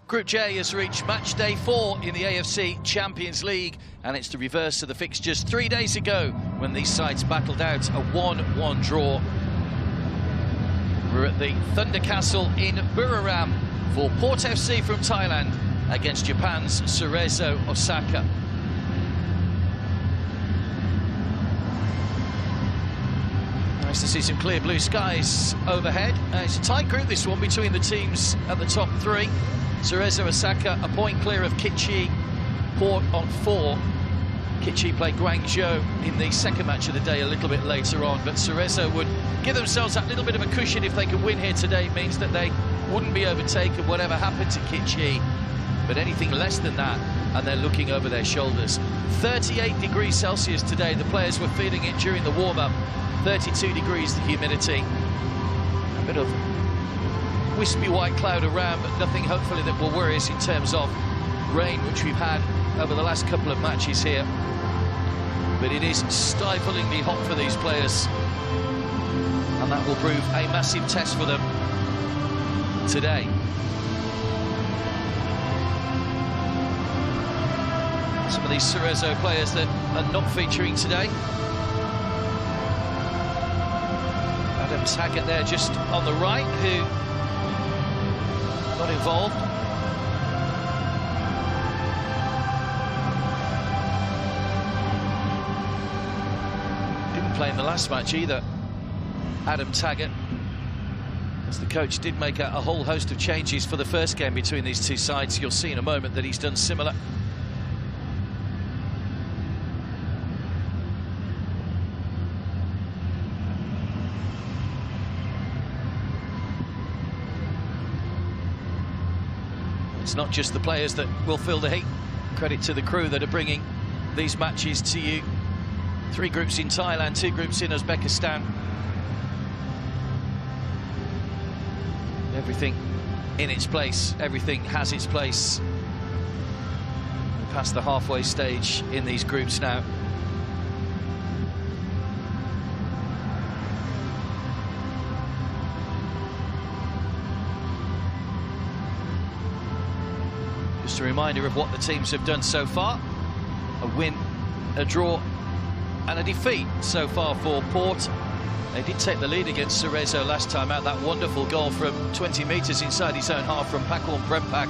Group J has reached match day 4 in the AFC Champions League, and it's the reverse of the fixtures 3 days ago when these sides battled out a 1-1 draw. We're at the Thunder Castle in Buriram for Port FC from Thailand against Japan's Cerezo Osaka. Nice to see some clear blue skies overhead. It's a tight group, this one, between the teams at the top 3. Cerezo Osaka a point clear of Kitchi, Port on 4. Kitchi played Guangzhou in the second match of the day a little bit later on, but Cerezo would give themselves that little bit of a cushion if they could win here today. It means that they wouldn't be overtaken whatever happened to Kitchi, but anything less than that and they're looking over their shoulders. 38 degrees Celsius today, the players were feeling it during the warm-up. 32 degrees the humidity, a bit of wispy white cloud around, but nothing hopefully that will worry us in terms of rain, which we've had over the last couple of matches here. But it is stiflingly hot for these players, and that will prove a massive test for them today. Some of these Cerezo players that are not featuring today. Taggart there just on the right, who got involved. Didn't play in the last match either, Adam Taggart, as the coach did make a whole host of changes for the first game between these two sides. You'll see in a moment that he's done similar. It's not just the players that will feel the heat. Credit to the crew that are bringing these matches to you. 3 groups in Thailand, 2 groups in Uzbekistan. Everything in its place, everything has its place. We're past the halfway stage in these groups now. Just a reminder of what the teams have done so far. A win, a draw and a defeat so far for Port. They did take the lead against Cerezo last time out. That wonderful goal from 20 metres inside his own half from Pakorn Prempak.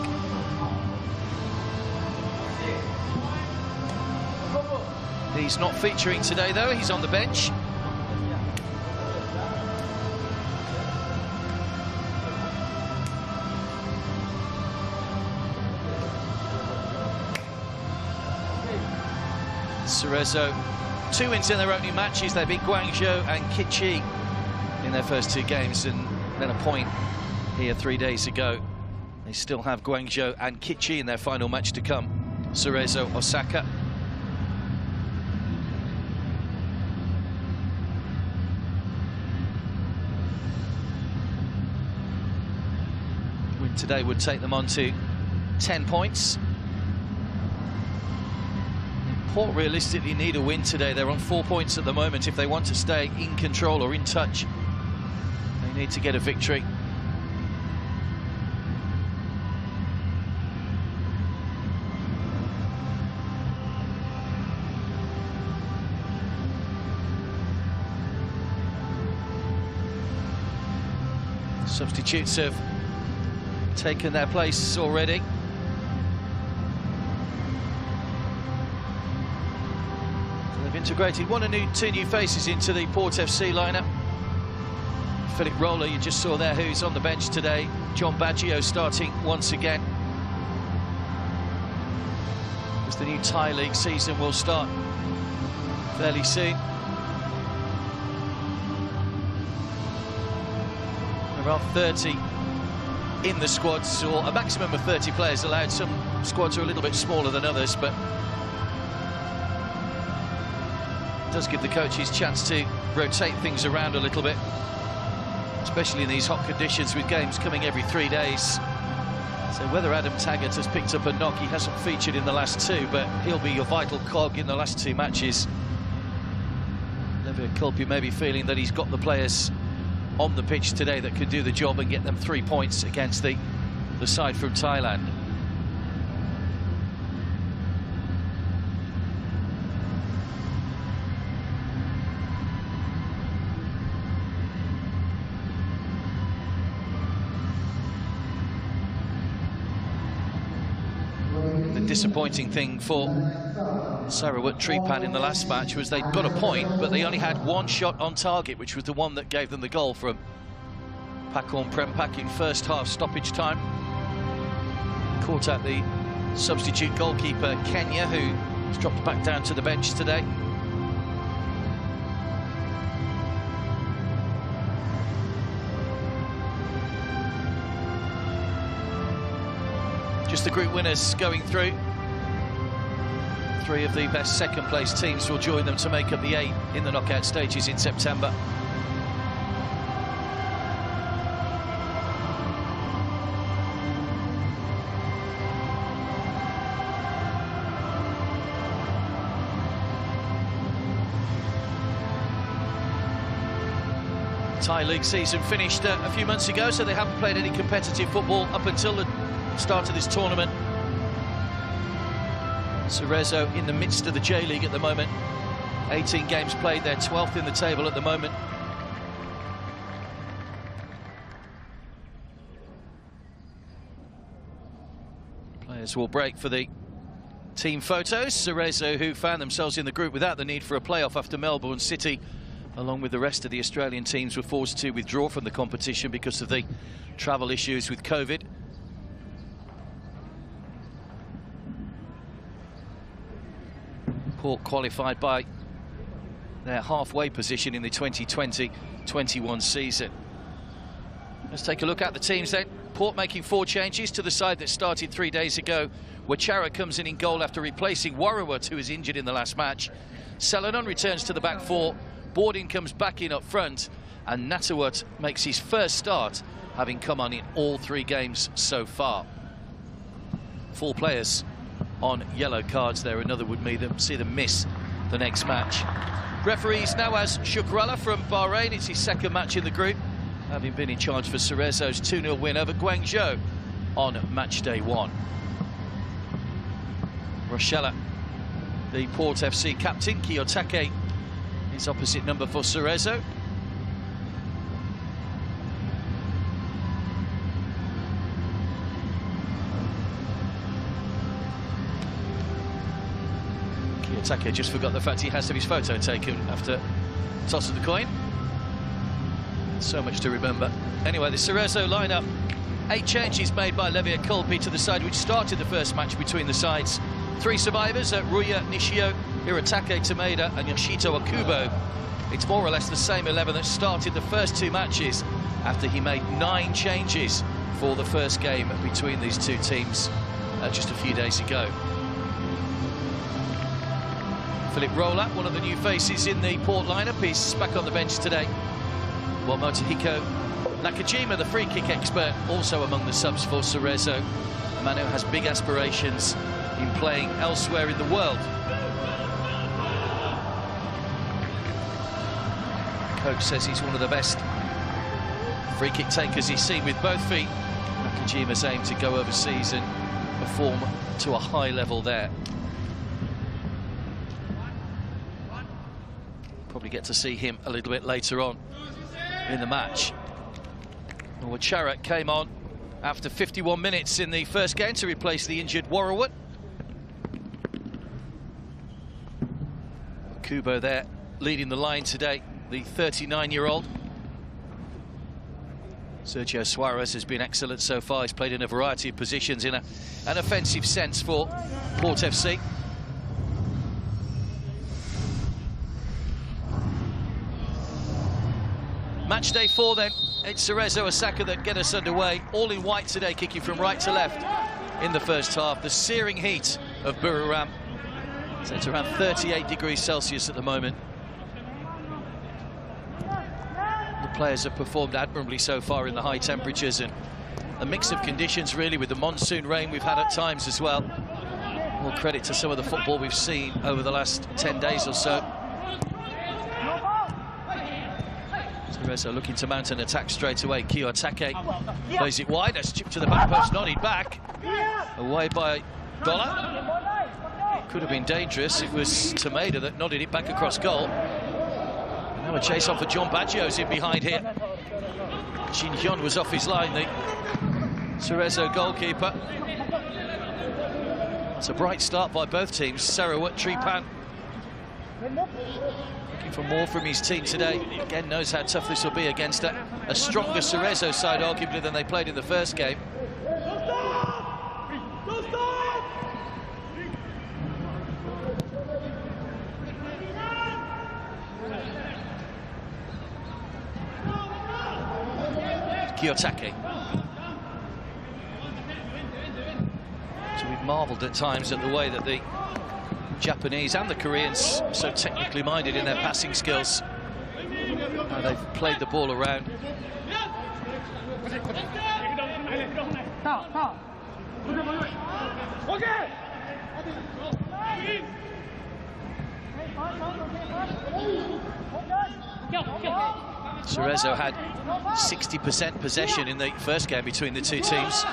He's not featuring today though, he's on the bench. Cerezo, 2 wins in their opening matches. They beat Guangzhou and Kitchi in their first 2 games, and then a point here 3 days ago. They still have Guangzhou and Kitchi in their final match to come. Cerezo Osaka. Win today would take them on to 10 points. Port realistically need a win today. They're on 4 points at the moment. If they want to stay in control or in touch, they need to get a victory. Substitutes have taken their place already. Integrated 2 new faces into the Port FC lineup. Philip Roller, you just saw there, who's on the bench today. John Baggio starting once again, as the new Thai League season will start fairly soon. There are 30 in the squads, or a maximum of 30 players allowed. Some squads are a little bit smaller than others, but does give the coaches a chance to rotate things around a little bit, especially in these hot conditions with games coming every 3 days. So whether Adam Taggart has picked up a knock, he hasn't featured in the last 2, but he'll be your vital cog in the last 2 matches. Lever Kulpi may be feeling that he's got the players on the pitch today that could do the job and get them 3 points against the side from Thailand. disappointing thing for Sarawak Tripan in the last match was they'd got a point, but they only had one shot on target, which was the one that gave them the goal from Pakorn Prempak in first half stoppage time. Caught out the substitute goalkeeper Kenya, who's dropped back down to the bench today. Just the group winners going through. 3 of the best second-place teams will join them to make up the 8 in the knockout stages in September. Thai League season finished a few months ago, so they haven't played any competitive football up until the start of this tournament. Cerezo in the midst of the J-League at the moment. 18 games played, they're 12th in the table at the moment. Players will break for the team photos. Cerezo, who found themselves in the group without the need for a playoff after Melbourne City, along with the rest of the Australian teams, were forced to withdraw from the competition because of the travel issues with COVID. Port qualified by their halfway position in the 2020-21 season. Let's take a look at the teams then. Port making 4 changes to the side that started 3 days ago. Wachara comes in goal after replacing Warrawut, who was injured in the last match. Selenon returns to the back 4. Bordin comes back in up front, and Natawut makes his first start, having come on in all 3 games so far. 4 players on yellow cards there. Another would see them miss the next match. Referees now has Shukrallah from Bahrain. It's his 2nd match in the group, having been in charge for Cerezo's 2-0 win over Guangzhou on match day 1. Rochella, the Port FC captain. Kiyotake is opposite number for Cerezo. Kiyotake just forgot the fact he has to have his photo taken after toss of the coin. So much to remember. Anyway, the Cerezo lineup. 8 changes made by Levia Kulpi to the side which started the first match between the sides. 3 survivors at Ruya Nishio, Hiratake Tomeda and Yoshito Akubo. It's more or less the same 11 that started the first 2 matches after he made 9 changes for the first game between these 2 teams just a few days ago. Philip Rolla, one of the new faces in the Port lineup, is back on the bench today. While Motohiko Nakajima, the free kick expert, also among the subs for Cerezo. A man who has big aspirations in playing elsewhere in the world. Coach says he's one of the best free kick takers he's seen with both feet. Nakajima's aim to go overseas and perform to a high level there. Probably get to see him a little bit later on in the match. Wachara came on after 51 minutes in the first game to replace the injured Warrawut. Kubo there leading the line today, the 39-year-old. Sergio Suarez has been excellent so far. He's played in a variety of positions in an offensive sense for Port FC. Match day 4 then. It's Cerezo Osaka that get us underway. All in white today, kicking from right to left in the first half. The searing heat of Buriram. So it's around 38 degrees Celsius at the moment. The players have performed admirably so far in the high temperatures and a mix of conditions really, with the monsoon rain we've had at times as well. All credit to some of the football we've seen over the last 10 days or so. Cerezo looking to mount an attack straight away. Kiyotake plays it wide. That's chipped to the back post, nodded back. Away by Dollar. Could have been dangerous. It was Tomeda that nodded it back across goal. And now a chase on for John Baggio's in behind here. Shin Hyun was off his line, the Cerezo goalkeeper. It's a bright start by both teams. Cerezo Trepan looking for more from his team today. Again, knows how tough this will be against a stronger Cerezo side, arguably, than they played in the first game. Kiyotake. So we've marvelled at times at the way that the Japanese and the Koreans, so technically minded in their passing skills, how they've played the ball around. Cerezo had 60% possession in the first game between the two teams.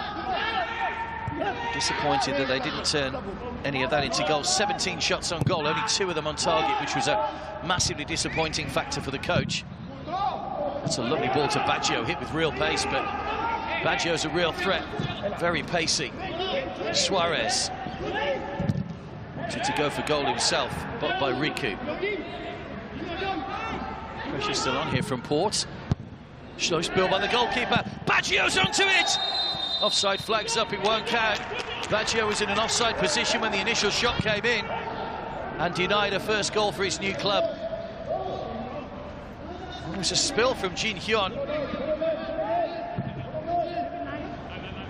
Disappointed that they didn't turn any of that into goals. 17 shots on goal, only 2 of them on target, which was a massively disappointing factor for the coach. That's a lovely ball to Baggio, hit with real pace, but Baggio's a real threat, very pacey. Suarez wanted to go for goal himself, but by Riku. Pressure's still on here from Port. Slow spill by the goalkeeper. Baggio's onto it! Offside flags up, it won't count. Baggio was in an offside position when the initial shot came in and denied a first goal for his new club. It was a spill from Jin Hyun.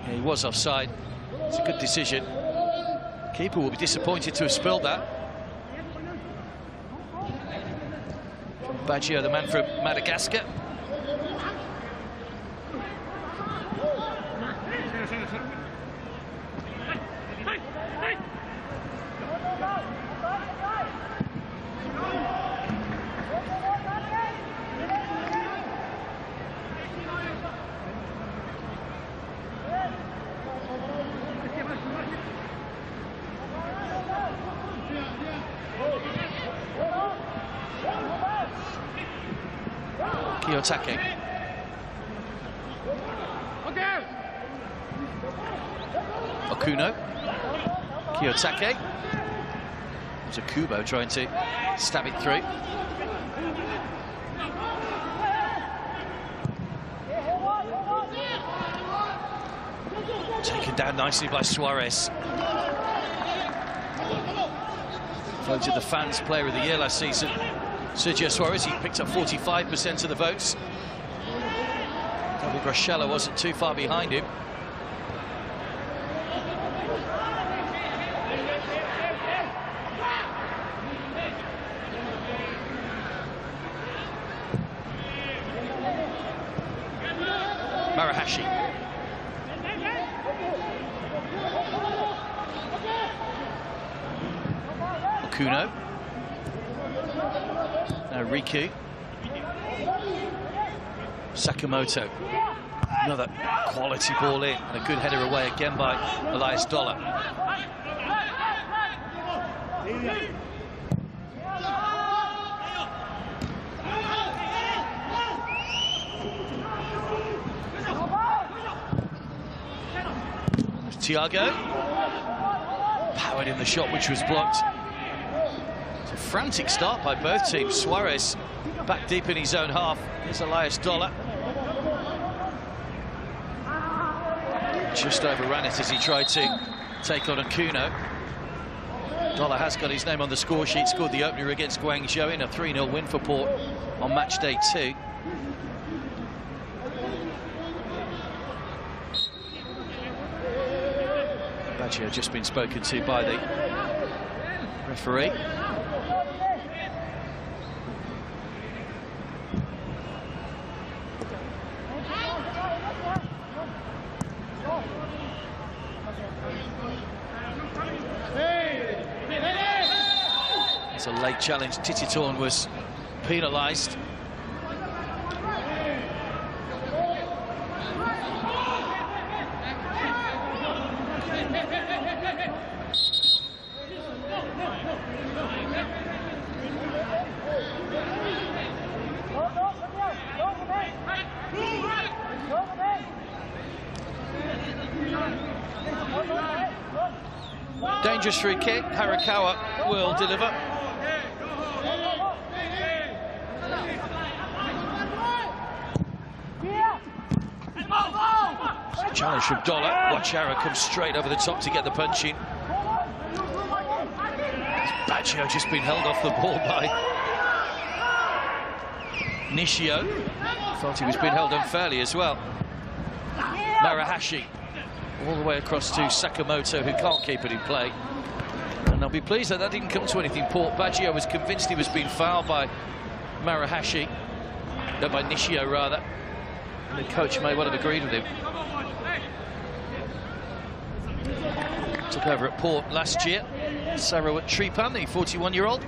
Yeah, he was offside. It's a good decision. Keeper will be disappointed to have spilled that. Baggio, the man from Madagascar. Kiyotake. Okuno. Kiyotake. There's a Kubo trying to stab it through. Taken down nicely by Suarez. Voted the fans' player of the year last season. Sergio Suarez, he picked up 45% of the votes. David Rochella wasn't too far behind him. Marahashi. Okuno. Now Riku. Sakamoto. Another quality ball in, and a good header away again by Elias Dollar. Thiago. Powered in the shot, which was blocked. It's a frantic start by both teams. Suarez back deep in his own half. Here's Elias Dollar. Just overran it as he tried to take on Okuno. Dollar has got his name on the score sheet, scored the opener against Guangzhou in a 3-0 win for Port on match day 2. Baggio just been spoken to by the referee. It's a late challenge. Tititorn was penalised. Dangerous free kick. Harakawa will deliver. Challenge from Dollar. Wachara comes straight over the top to get the punch in. Baggio just been held off the ball by Nishio. Thought he was being held unfairly as well. Marahashi all the way across to Sakamoto, who can't keep it in play. And they'll be pleased that didn't come to anything. Baggio was convinced he was being fouled by Marahashi, no, by Nishio rather. And the coach may well have agreed with him. Took over at Port last year. Sarawat Tripan, the 41-year-old.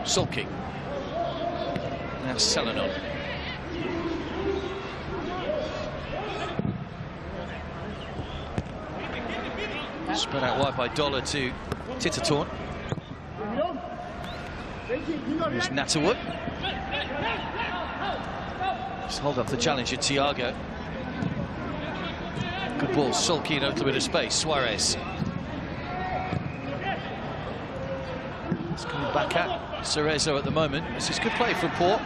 Sulky. That's Selenon. Spread out wide by Dollar to Titatorn. Here's Natterwood. Just hold up the challenger, Thiago. Good ball, Sulky in a little bit of space. Suarez. It's coming back at Cerezo at the moment. This is good play from Port.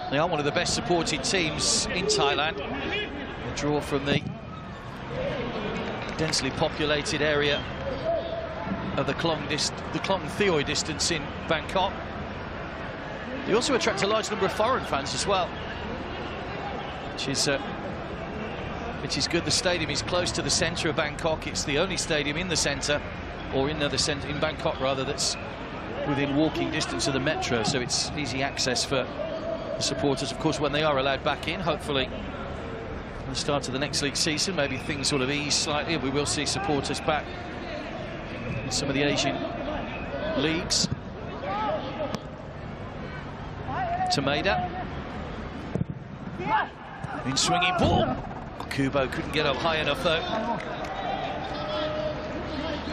They are one of the best supported teams in Thailand. A draw from the densely populated area of the Klong Theoi distance in Bangkok. They also attract a large number of foreign fans as well, which is good. The stadium is close to the centre of Bangkok. It's the only stadium in the centre, or in the centre in Bangkok rather, that's within walking distance of the metro, so it's easy access for the supporters. Of course, when they are allowed back in, hopefully at the start of the next league season, maybe things sort of ease slightly and we will see supporters back in some of the Asian leagues. Tomeda. In swinging ball. Kubo couldn't get up high enough though.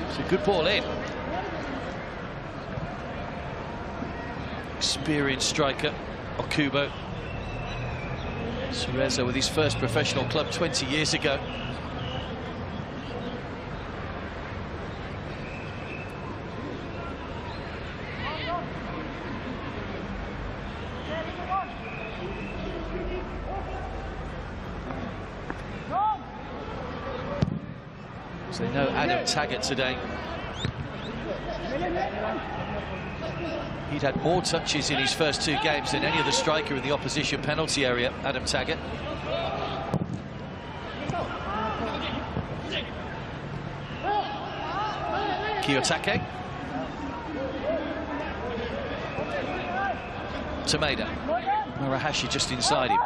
It's a good ball in. Experienced striker, Okubo. Cerezo with his first professional club 20 years ago. So no Adam Taggart today. He'd had more touches in his first two games than any other striker in the opposition penalty area, Adam Taggart. Kiyotake. Tomeda. Marahashi just inside him.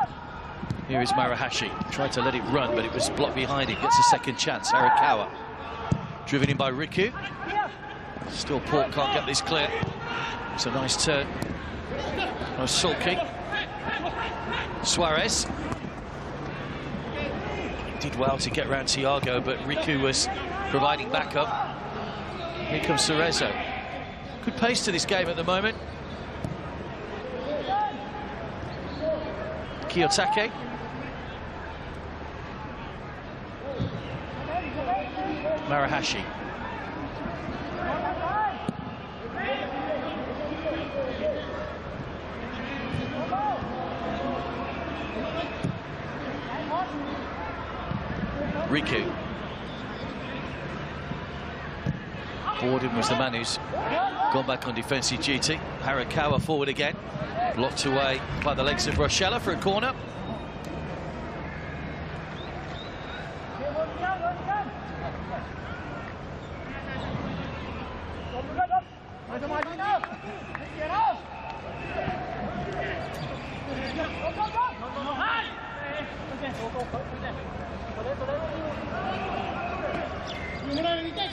Here is Marahashi. Tried to let it run, but it was blocked behind him. Gets a second chance. Harakawa. Driven in by Riku. Still Port can't get this clear. It's a nice turn. Nice sulky. Suarez. Did well to get round Thiago, but Riku was providing backup. Here comes Cerezo. Good pace to this game at the moment. Kiyotake. Marahashi. Riku. Borden was the man who's gone back on defensive duty. Harakawa forward again. Blocked away by the legs of Rochella for a corner.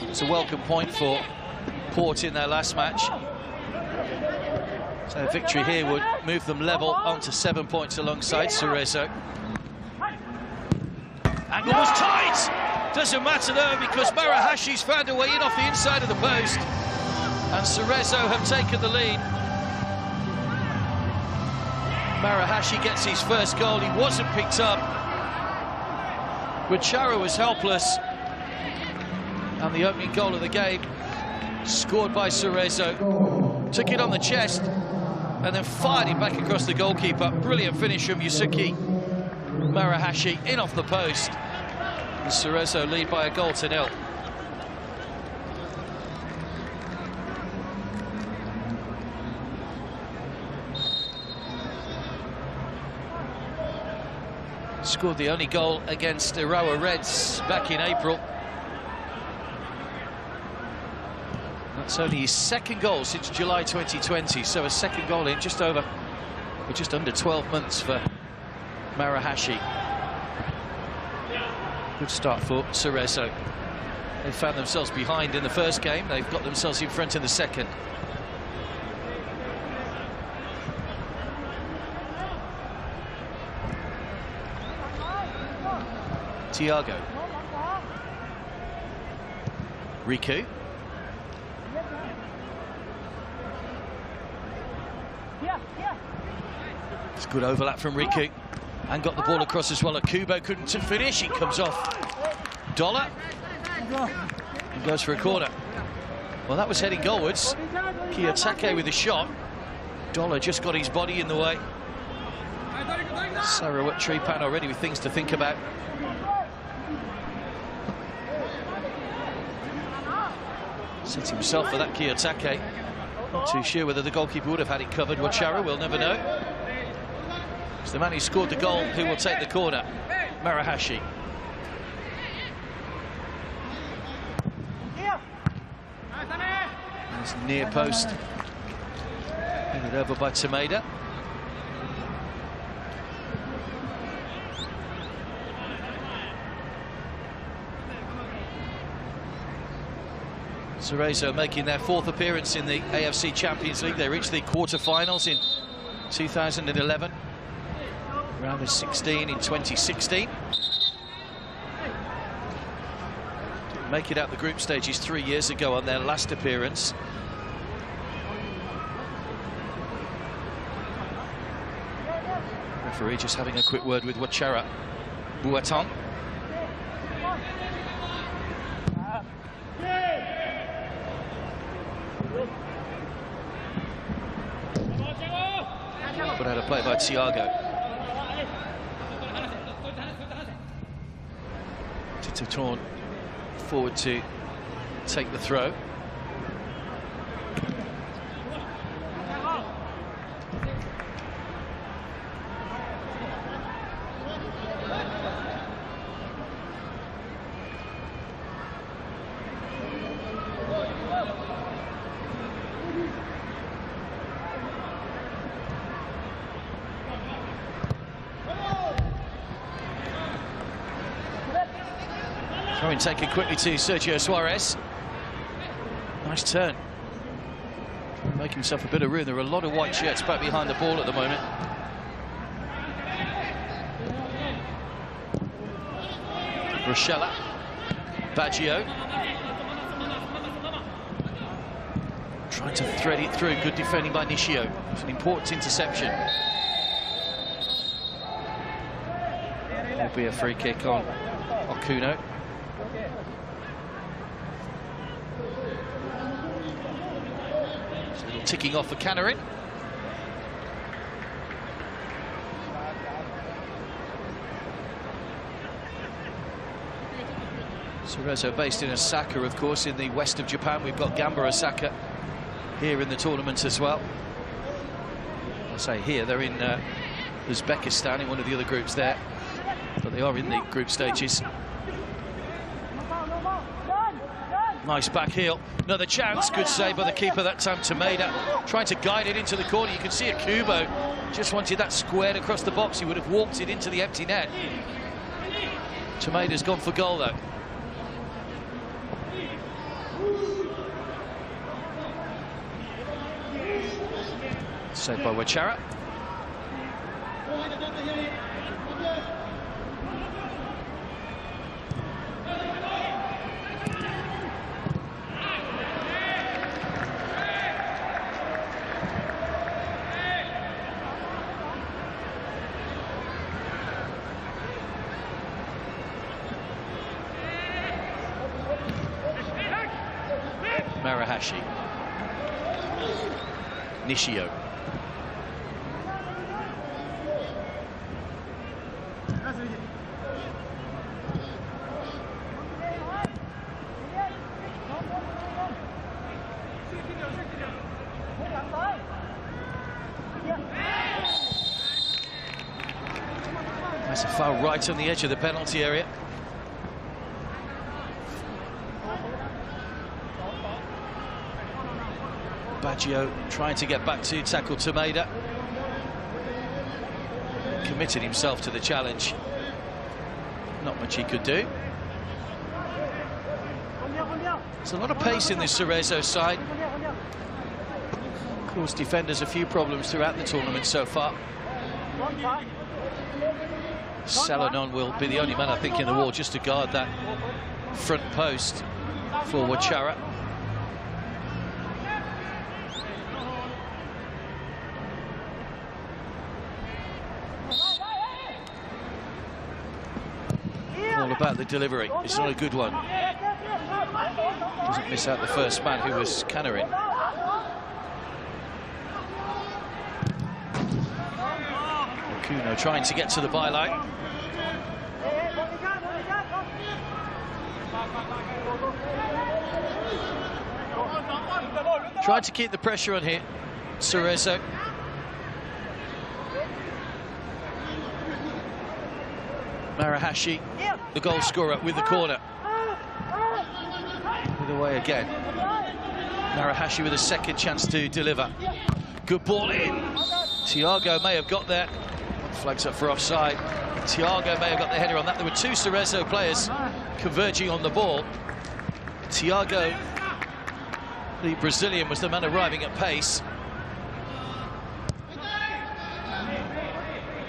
It's a welcome point for Port in their last match. So a victory here would move them level onto 7 points alongside Cerezo. Angle was tight! Doesn't matter though, because Marahashi's found a way in off the inside of the post. And Cerezo have taken the lead. Marahashi gets his first goal. He wasn't picked up. Chara was helpless. And the opening goal of the game, scored by Cerezo. Took it on the chest and then fired it back across the goalkeeper. Brilliant finish from Yusuke Marahashi, in off the post. And Cerezo lead by a goal to 0. Scored the only goal against Urawa Reds back in April. That's only his second goal since July 2020, so a second goal in just under 12 months for Marahashi. Good start for Cerezo. They found themselves behind in the first game. They've got themselves in front in the second. Thiago. Riku. It's good overlap from Riku. And got the ball across as well. Kubo couldn't finish. It comes off Dollar. And goes for a corner. Well, that was heading goalwards. Kiyotake with a shot. Dollar just got his body in the way. Sarawak Tripan already with things to think about. Set himself for that Kiyotake. Not too sure whether the goalkeeper would have had it covered. Chara, we'll never know. It's the man who scored the goal who will take the corner, Marahashi. There's near post. Handed over by Tomeda. Cerezo making their 4th appearance in the AFC Champions League. They reached the quarter-finals in 2011. Round of 16 in 2016. Didn't make it out the group stages 3 years ago on their last appearance. Referee just having a quick word with Chara. Buatong. But had a play by Thiago. Torn forward to take the throw. Throw-in taken quickly to Sergio Suarez. Nice turn. Make himself a bit of room. There are a lot of white shirts back behind the ball at the moment. Rochella. Baggio. Trying to thread it through. Good defending by Nishio. It's an important interception. There'll be a free kick on Okuno. Ticking off for Canarin. Cerezo based in Osaka, of course, in the west of Japan. We've got Gamba Osaka here in the tournament as well. I say here, they're in Uzbekistan in one of the other groups there, but they are in the group stages. Nice back heel. Another chance. Good save by the keeper that time, Tomeda. Trying to guide it into the corner. You can see it, Kubo just wanted that squared across the box. He would have walked it into the empty net. Tomeda's gone for goal, though. Saved by Wachara. Marahashi. Nishio. That's a foul right on the edge of the penalty area. Baggio trying to get back to tackle Tomeda. Committed himself to the challenge. Not much he could do. There's a lot of pace in this Cerezo side. Caused defenders a few problems throughout the tournament so far. Salonon will be the only man, I think, in the wall just to guard that front post for Wachara. All about the delivery. It's not a good one. Doesn't miss out the first man, who was Canarin. Kuno trying to get to the byline. Tried to keep the pressure on here, Cerezo. Marahashi, the goal scorer, with the corner. With away again. Marahashi with a second chance to deliver. Good ball in. Thiago may have got there. Flags up for offside. Thiago may have got the header on that. There were two Cerezo players converging on the ball. Thiago, the Brazilian, was the man arriving at pace.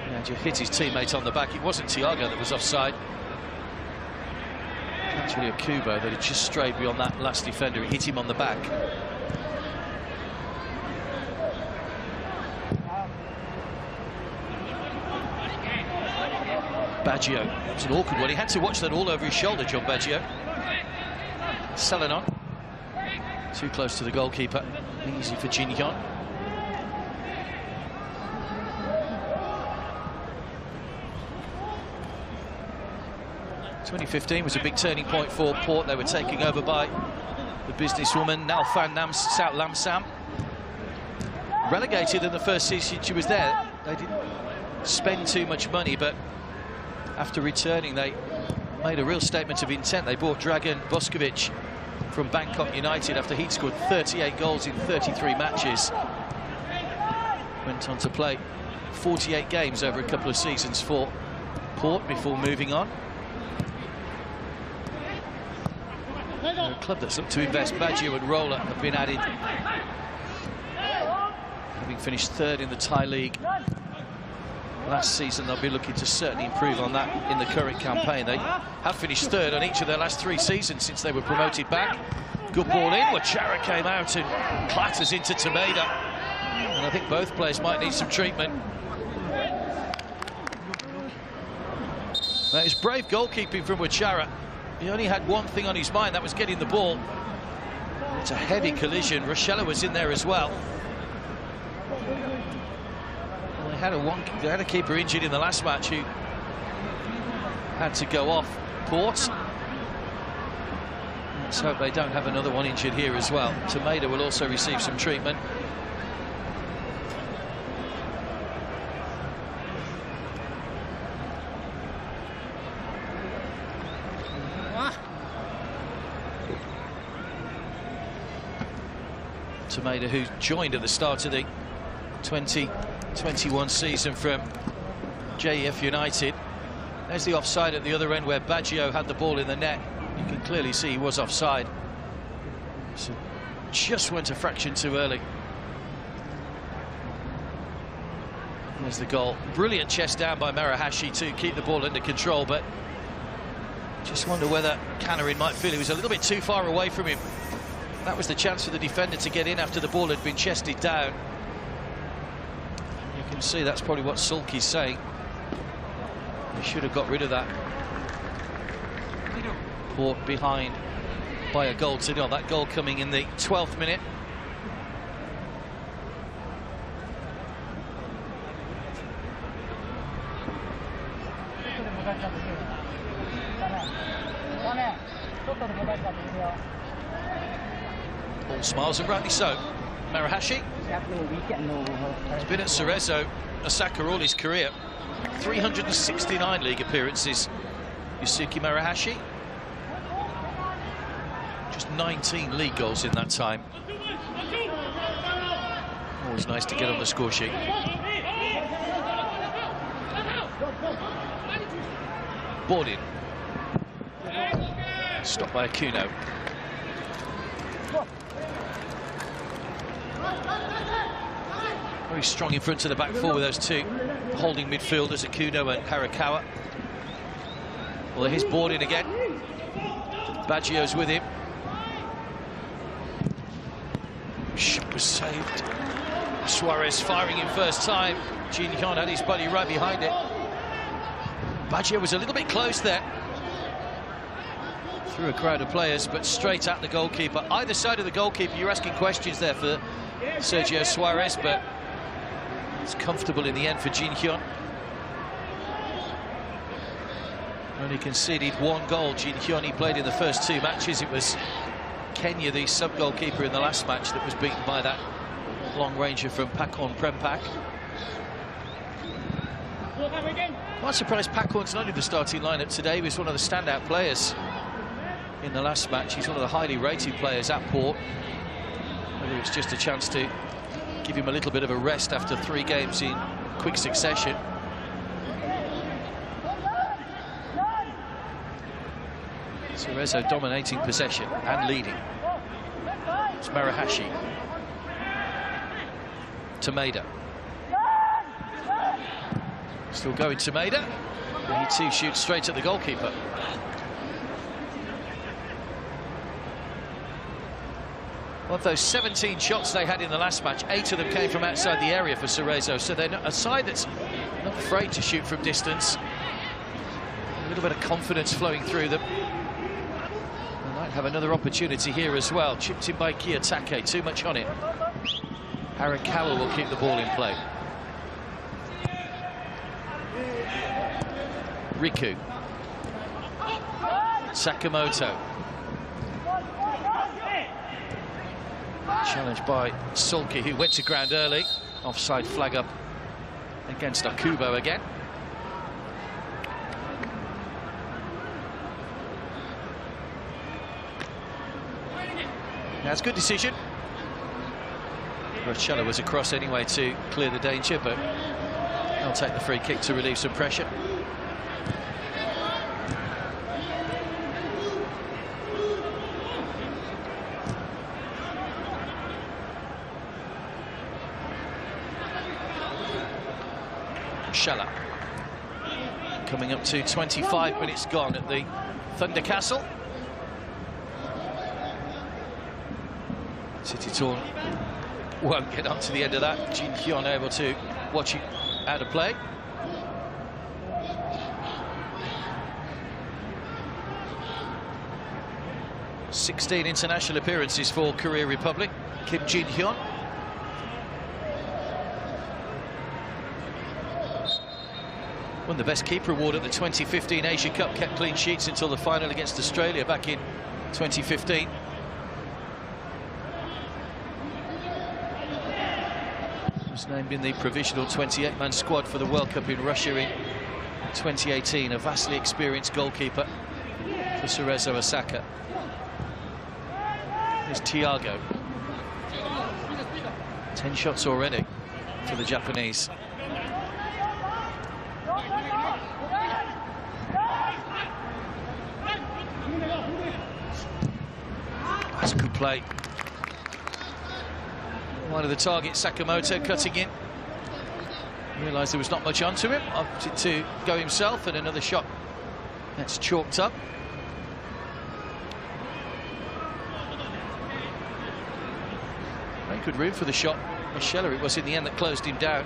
And you hit his teammate on the back. It wasn't Thiago that was offside. Actually, a Kubo that had just strayed beyond that last defender. It hit him on the back. Baggio. It was an awkward one. He had to watch that all over his shoulder, John Baggio. Salonon. Too close to the goalkeeper. Easy for Jinyon. '15 was a big turning point for Port. They were taken over by the businesswoman Nalfan South Lamsam. Relegated in the first season she was there. They didn't spend too much money, but after returning, they made a real statement of intent. They bought Dragan Boskovic from Bangkok United after he'd scored 38 goals in 33 matches. Went on to play 48 games over a couple of seasons for Port before moving on. A club that's looked to invest. Baggio and Roller have been added, having finished third in the Thai League last season. They'll be looking to certainly improve on that in the current campaign. They have finished third on each of their last 3 seasons since they were promoted back. Good ball in. Wachara came out and clatters into Tomeda. And I think both players might need some treatment. That is brave goalkeeping from Wachara. He only had one thing on his mind, that was getting the ball. It's a heavy collision. Rochella was in there as well. They had a keeper injured in the last match who had to go off. Port. Let's hope they don't have another one injured here as well. Tomeda will also receive some treatment. Tomeda, who joined at the start of the 2021 season from JF United. There's the offside at the other end where Baggio had the ball in the net. You can clearly see he was offside. So just went a fraction too early. There's the goal. Brilliant chest down by Marahashi to keep the ball under control, but just wonder whether Canarin might feel he was a little bit too far away from him. That was the chance for the defender to get in after the ball had been chested down. You can see that's probably what Sulky's saying. He should have got rid of that. Port behind by a goal to nil. That goal coming in the 12th minute. All smiles, and rightly so. Marahashi. He's been at Cerezo Osaka all his career. 369 league appearances. Yusuke Marahashi. Just 19 league goals in that time. Always nice to get on the score sheet. Boarded. Stopped by Akuno. Very strong in front of the back four with those two holding midfielders, Akuno and Harakawa. Well, he's boarding again. Baggio's with him. Shot was saved. Suarez firing in first time. Jin Hyun had his buddy right behind it. Baggio was a little bit close there. Through a crowd of players, but straight at the goalkeeper. Either side of the goalkeeper, you're asking questions there for Sergio Suarez, but it's comfortable in the end for Jin Hyun. Only conceded one goal. Jin Hyun, he played in the first two matches. It was Kenya, the sub-goalkeeper in the last match, that was beaten by that long ranger from Pakon Prempak. I'm surprised Pakon's not in the starting lineup today. He was one of the standout players in the last match. He's one of the highly rated players at Port. Whether it's just a chance to give him a little bit of a rest after 3 games in quick succession. Cerezo dominating possession and leading. It's Marahashi. Tomeda. Still going Tomeda. He too shoots straight at the goalkeeper. Of those 17 shots they had in the last match, 8 of them came from outside the area for Cerezo, so they're a side that's not afraid to shoot from distance. A little bit of confidence flowing through them. They might have another opportunity here as well. Chipped in by Kiyotake, too much on it. Harakawa will keep the ball in play. Riku. Sakamoto. Challenged by Sulky, who went to ground early. Offside flag up against Akubo again. That's a good decision. Rochella was across anyway to clear the danger, but they'll take the free kick to relieve some pressure. Shella. Coming up to 25 minutes gone at the Thunder Castle. City Torn won't get up to the end of that. Jin Hyun able to watch it out of play. ...16 international appearances for Korea Republic. Kim Jin Hyun. Won the best keeper award at the 2015 Asia Cup, kept clean sheets until the final against Australia back in 2015. Was named in the provisional 28-man squad for the World Cup in Russia in 2018. A vastly experienced goalkeeper for Cerezo Osaka. Here's Thiago. 10 shots already for the Japanese. That's a good play. One of the targets, Sakamoto, cutting in. Realised there was not much onto him, opted to go himself, and another shot that's chalked up. Very good room for the shot. Michela, it was in the end that closed him down.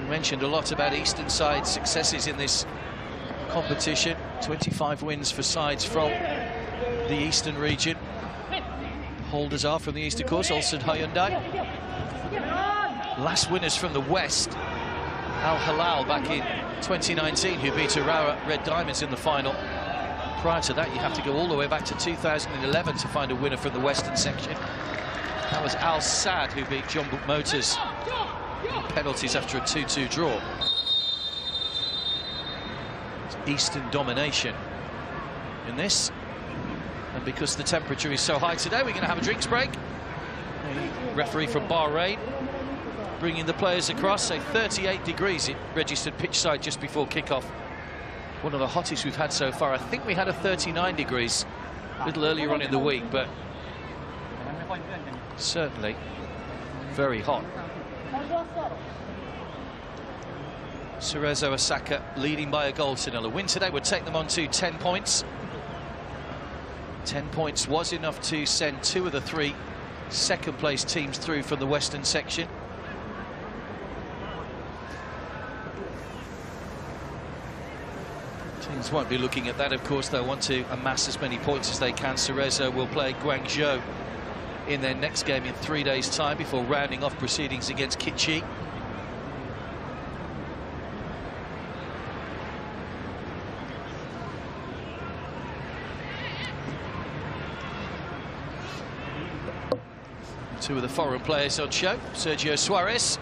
We mentioned a lot about Eastern side successes in this competition. 25 wins for sides from the Eastern region. Holders are from the East, of course, Ulsan Hyundai. Last winners from the West, Al Hilal back in 2019, who beat Urawa Red Diamonds in the final. Prior to that, you have to go all the way back to 2011 to find a winner from the Western section. That was Al Saad who beat Jeonbuk Motors in penalties after a 2-2 draw. It's Eastern domination in this. And because the temperature is so high today, we're going to have a drinks break. The referee from Bahrain bringing the players across. Say 38 degrees it registered pitch side just before kickoff. One of the hottest we've had so far. I think we had a 39 degrees a little earlier on in the week, but certainly very hot. Cerezo Osaka leading by a goal to nil. A win today would take them on to 10 points. 10 points was enough to send 2 of the 3 second-place teams through from the Western section. Teams won't be looking at that, of course. They'll want to amass as many points as they can. Cerezo will play Guangzhou in their next game in 3 days' time before rounding off proceedings against Kitchi. Two of the foreign players on show, Sergio Suarez,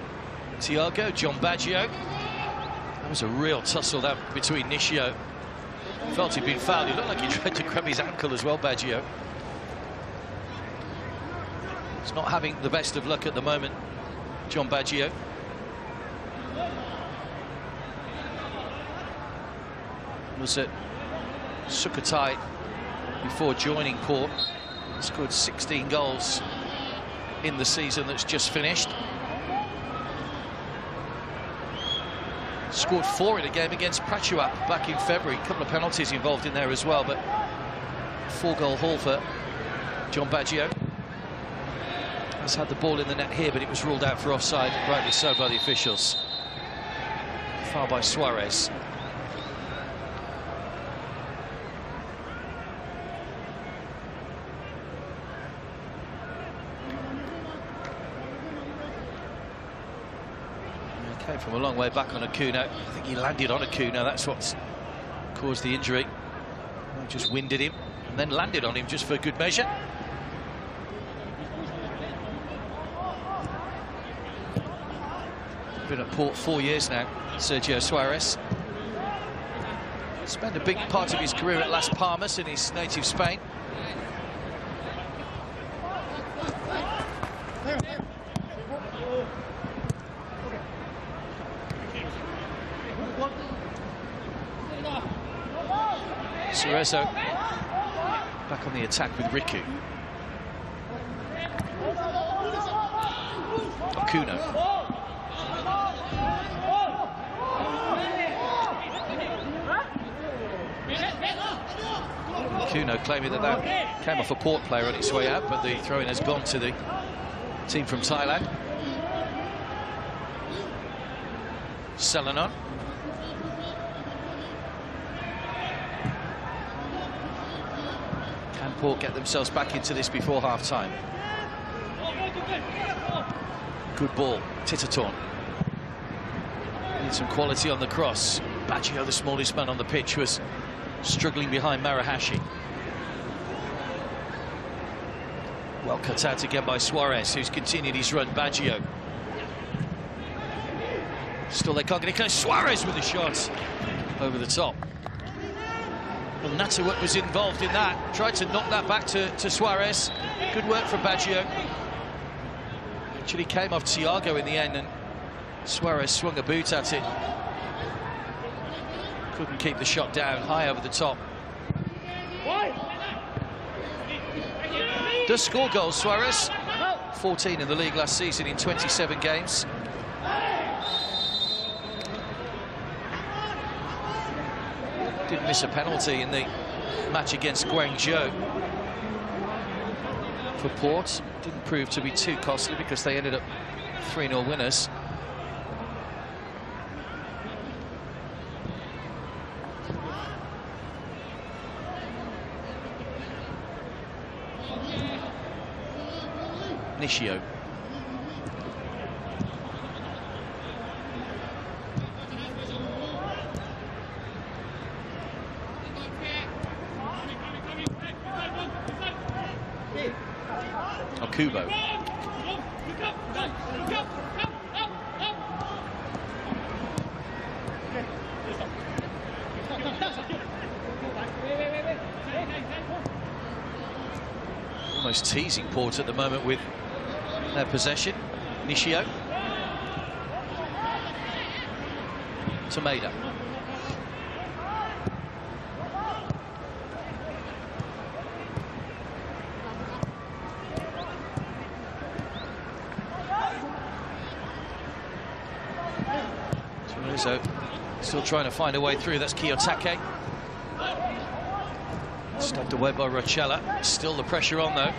Thiago, John Baggio. That was a real tussle that between Nishio. Felt he'd been fouled. He looked like he tried to grab his ankle as well, Baggio. He's not having the best of luck at the moment, John Baggio. Was at Sukhothai before joining Port. Scored 16 goals in the season that's just finished. Scored 4 in a game against Prachuap back in February. A couple of penalties involved in there as well, but 4-goal haul for John Baggio. Has had the ball in the net here, but it was ruled out for offside, rightly so by the officials. Foul by Suarez. Came from a long way back on Akuno. I think he landed on Akuno. That's what's caused the injury. He just winded him and then landed on him just for good measure. Been at Port 4 years now, Sergio Suarez. Spent a big part of his career at Las Palmas in his native Spain. Cerezo back on the attack with Riku. Okuno. Okuno claiming that came off a Port player on its way out, but the throw-in has gone to the team from Thailand. Selenon. Can Port get themselves back into this before half-time? Good ball, Titatorn. Need some quality on the cross. Baggio, the smallest man on the pitch, was struggling behind Marahashi. Well cut out again by Suarez, who's continued his run. Baggio. Still they can't get it close. Suarez with a shot over the top. Well, Natawut was involved in that. Tried to knock that back to Suarez. Good work from Baggio. Actually came off Thiago in the end, and Suarez swung a boot at it. Couldn't keep the shot down, high over the top. Does score goals, Suarez. 14 in the league last season in 27 games. Did miss a penalty in the match against Guangzhou for Port. Didn't prove to be too costly because they ended up 3-0 winners. Nishio. Kubo. Almost teasing Port at the moment with their possession. Nishio. Tomeda. Cerezo still trying to find a way through. That's Kiyotake. Stuck away by Rochella. Still the pressure on though.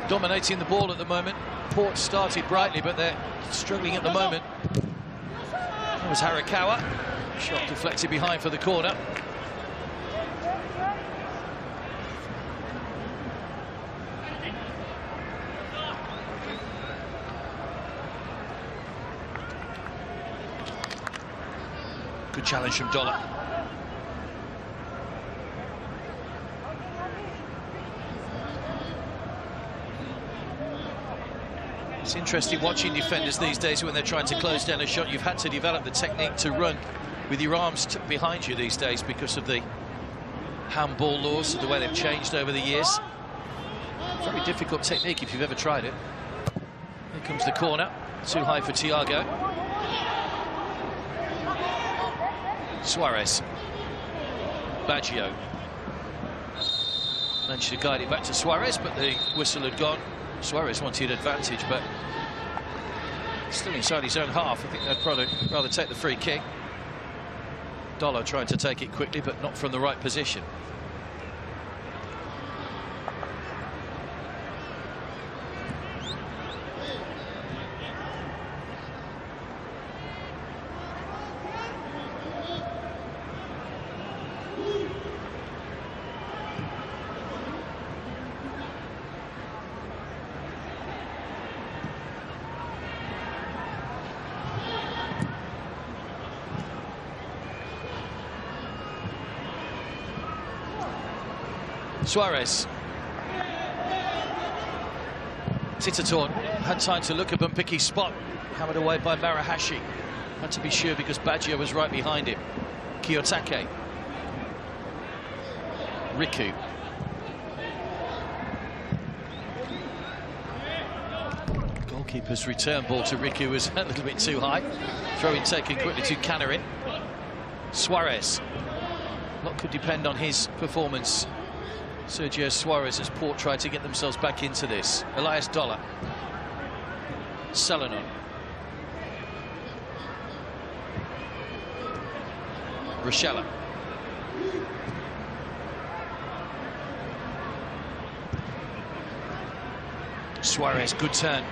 Dominating the ball at the moment. Port started brightly, but they're struggling at the moment. That was Harakawa. Shot deflected behind for the corner. Good challenge from Dollar. It's interesting watching defenders these days when they're trying to close down a shot. You've had to develop the technique to run with your arms behind you these days because of the handball laws, the way they've changed over the years. Very difficult technique if you've ever tried it. Here comes the corner. Too high for Thiago. Suarez. Baggio. Managed to guide it back to Suarez, but the whistle had gone. Suarez wanted advantage, but still inside his own half. I think they'd rather take the free kick. Dollar trying to take it quickly, but not from the right position. Suarez. Titatorn had time to look up and pick his spot. Hammered away by Marahashi. Had to be sure because Baggio was right behind him. Kiyotake. Riku. Goalkeeper's return ball to Riku was a little bit too high. Throw-in taken quickly to Canarin. Suarez. A lot could depend on his performance. Sergio Suarez as Port tried to get themselves back into this. Elias Dollar. Selenon. Rochella. Suarez, good turn.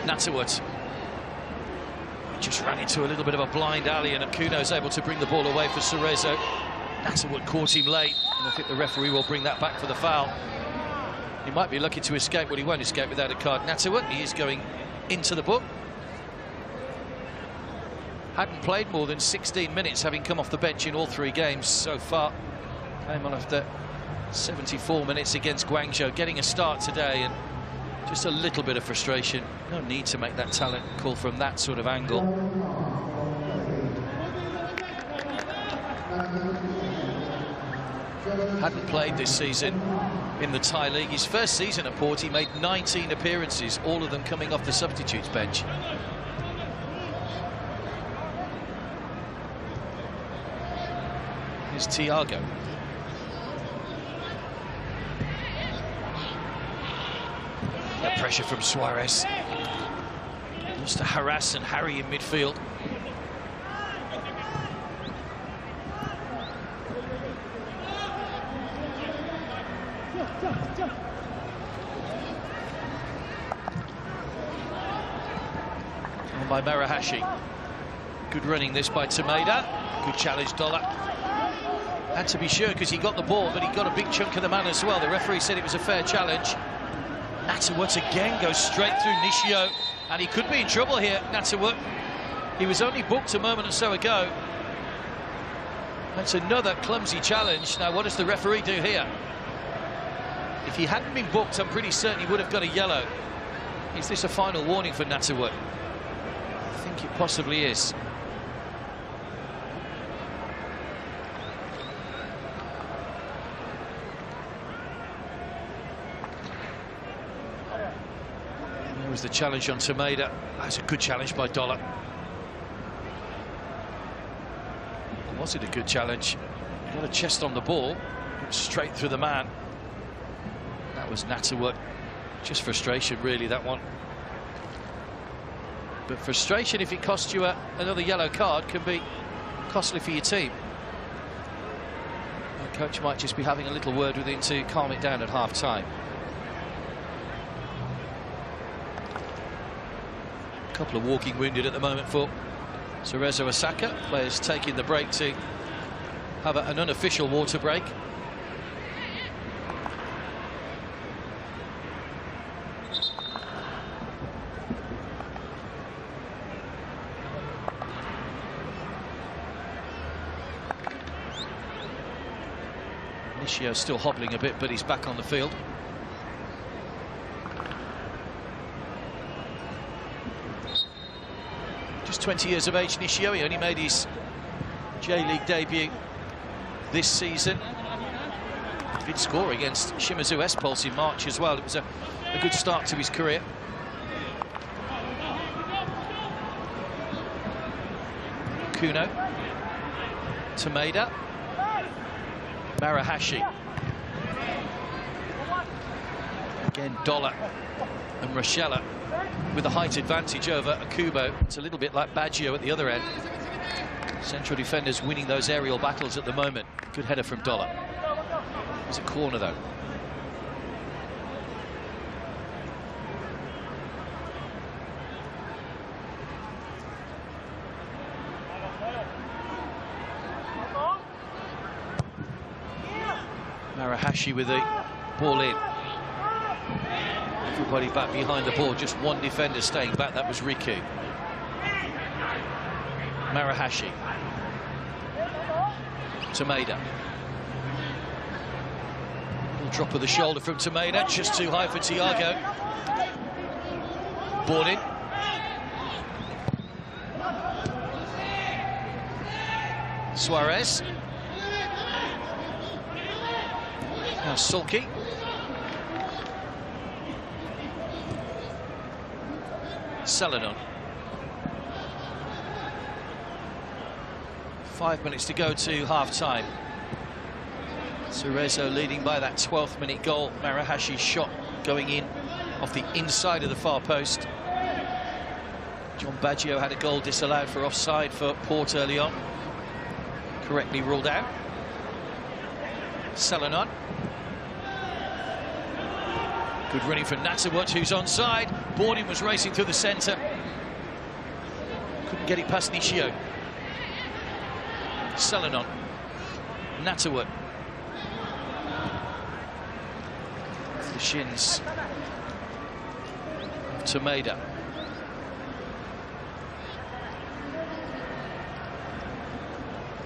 Natterwood. Just ran into a little bit of a blind alley, and Akuno's able to bring the ball away for Cerezo. Natterwood caught him late, and I think the referee will bring that back for the foul. He might be lucky to escape, but he won't escape without a card. Natterwood, he is going into the book. Hadn't played more than 16 minutes, having come off the bench in all 3 games so far. Came on after 74 minutes against Guangzhou, getting a start today, and just a little bit of frustration. No need to make that talent call from that sort of angle. hadn't played this season in the Thai League. His first season at Port, he made 19 appearances, all of them coming off the substitutes bench. Here's Thiago. The pressure from Suarez. Just to harass and harry in midfield. On by Marahashi. Good running this by Tomeda. Good challenge, Dollar. Had to be sure because he got the ball, but he got a big chunk of the man as well. The referee said it was a fair challenge. Natawut again goes straight through Nishio, and he could be in trouble here, Natawut. He was only booked a moment or so ago. That's another clumsy challenge. Now, what does the referee do here? If he hadn't been booked, I'm pretty certain he would have got a yellow. Is this a final warning for Natawut? I think it possibly is. There was the challenge on Tomeda. That's a good challenge by Dollar. Was it a good challenge? Got a chest on the ball, straight through the man. That was Natawut. Just frustration, really, that one. But frustration, if it costs you another yellow card, can be costly for your team. The coach might just be having a little word with him to calm it down at half-time. A couple of walking wounded at the moment for Cerezo Osaka. Players taking the break to have an unofficial water break. Nishio still hobbling a bit, but he's back on the field. Just 20 years of age, Nishio. He only made his J-League debut this season. Did score against Cerezo Osaka in March as well. It was a good start to his career. Kuno. Tomeda. Marahashi. Again, Dollar and Rochella with a height advantage over Akubo. It's a little bit like Baggio at the other end. Central defenders winning those aerial battles at the moment. Good header from Dollar. It was a corner, though. Marahashi with the ball in. Everybody back behind the ball, just one defender staying back. That was Riku. Marahashi. Tomeda. Little drop of the shoulder from Tomeda, just too high for Thiago. Ball in. Suarez. Now Sulky. Selenon. 5 minutes to go to half-time. Cerezo leading by that 12th minute goal. Marahashi's shot going in off the inside of the far post. John Baggio had a goal disallowed for offside for Port early on. Correctly ruled out. Selenon. Good running from Natawut, who's onside. Borden was racing through the centre. Couldn't get it past Nishio. Selenon. Natawut. The shins of Tomeda.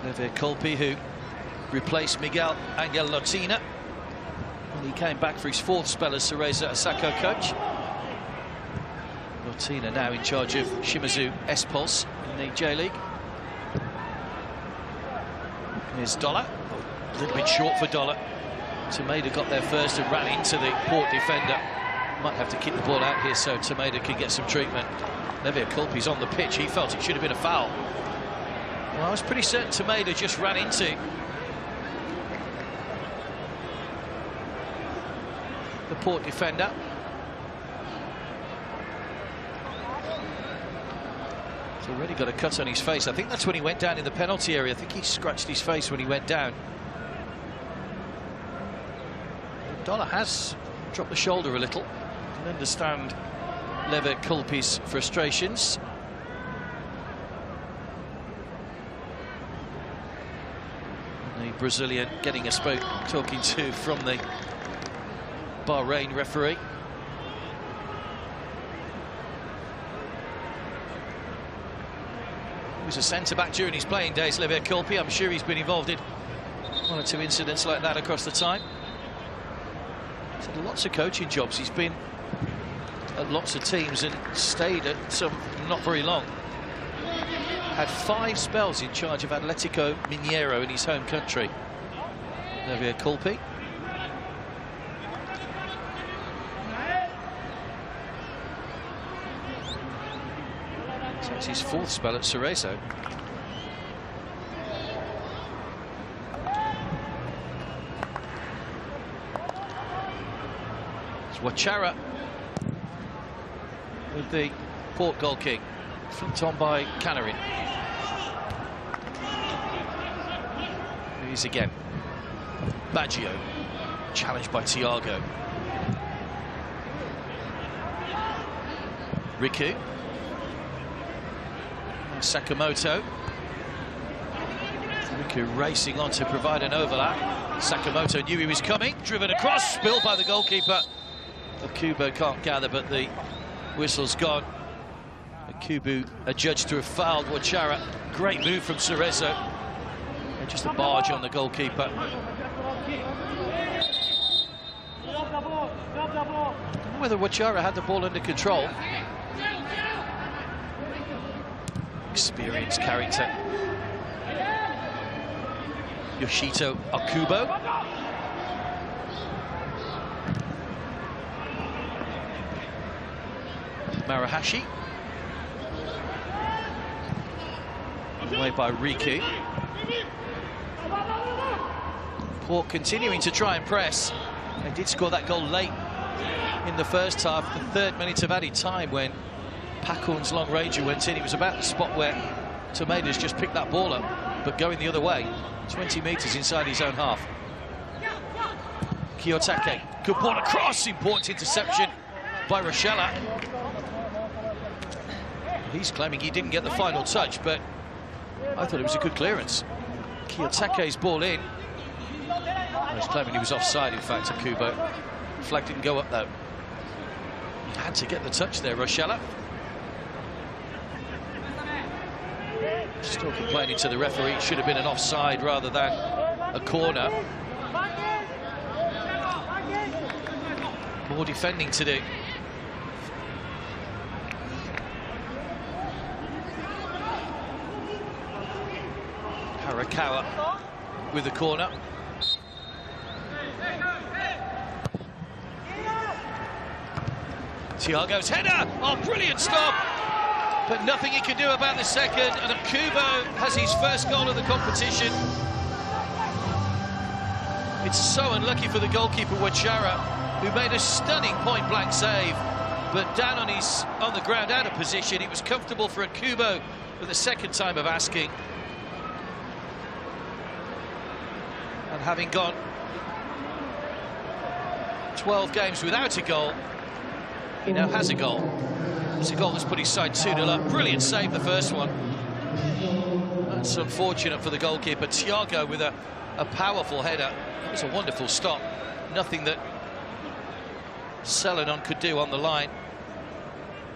Levir Colpi, who replaced Miguel Angel Lotina. And he came back for his fourth spell as Cerezo Osaka coach. Lotina now in charge of Cerezo Osaka in the J-League. Here's Dollar. A little bit short for Dollar. Tomato got there first and ran into the Port defender. Might have to kick the ball out here so Tomato can get some treatment. Levia Culpe's on the pitch. He felt it should have been a foul. Well, I was pretty certain Tomato just ran into the Port defender. He's already got a cut on his face. I think that's when he went down in the penalty area. I think he scratched his face when he went down. Dollar has dropped the shoulder a little. I can understand Levia Culpe's frustrations. The Brazilian getting a talking to from the Bahrain referee. He was a centre-back during his playing days, Levia Culpe. I'm sure he's been involved in one or two incidents like that across the time. He's had lots of coaching jobs. He's been at lots of teams and stayed at some not very long. Had 5 spells in charge of Atletico Mineiro in his home country. Levia Culpe. So it's his 4th spell at Cerezo. It's Ouachara with the Port goal kick, flicked on by Canarin. He's again. Baggio, challenged by Thiago. Riku. Sakamoto. Riku racing on to provide an overlap. Sakamoto knew he was coming, driven across, spilled by the goalkeeper. Akubo can't gather, but the whistle's gone. Akubo adjudged to have fouled Ouachara. Great move from Cerezo. And just a barge on the goalkeeper. I don't know whether Ouachara had the ball under control. Experienced character. Yoshito Akubo. Marahashi. Away by Riku. Port continuing to try and press. They did score that goal late in the first half, the 3rd minute of added time, when Packhorn's long ranger went in. He was about the spot where Tomatoes just picked that ball up, but going the other way, 20 metres inside his own half. Kiyotake, good ball across, important interception by Rochella. He's claiming he didn't get the final touch, but I thought it was a good clearance. Kiyotake's ball in. He's claiming he was offside, in fact, Akubo. Flag didn't go up, though. He had to get the touch there, Rochella. Still complaining to the referee, it should have been an offside rather than a corner. More defending to do. Harakawa with the corner. Thiago's header! Oh, brilliant stop! But nothing he can do about the second, and Akubo has his first goal of the competition. It's so unlucky for the goalkeeper, Ouachara, who made a stunning point-blank save, but down on the ground, out of position. It was comfortable for Akubo for the second time of asking. And having gone 12 games without a goal, he now has a goal. It's a goal that's put his side 2-0 up. Brilliant save, the first one. That's unfortunate for the goalkeeper. Thiago with a powerful header. It was a wonderful stop. Nothing that Celadon could do on the line.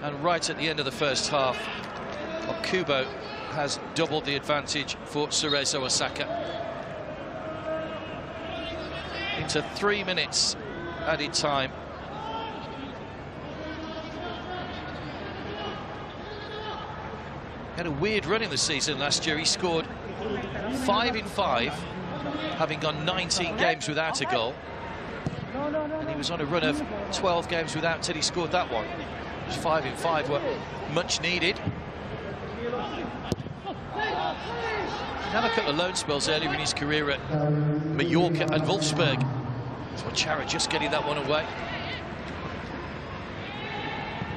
And right at the end of the first half, Akubo has doubled the advantage for Cerezo Osaka. Into 3 minutes added time. Had a weird run in the season last year. He scored 5 in 5 having gone 19 games without a goal. And he was on a run of 12 games without till he scored that one. Just 5 in 5 were much needed. Had a couple of loan spells earlier in his career at Mallorca and Wolfsburg. So Chara just getting that one away.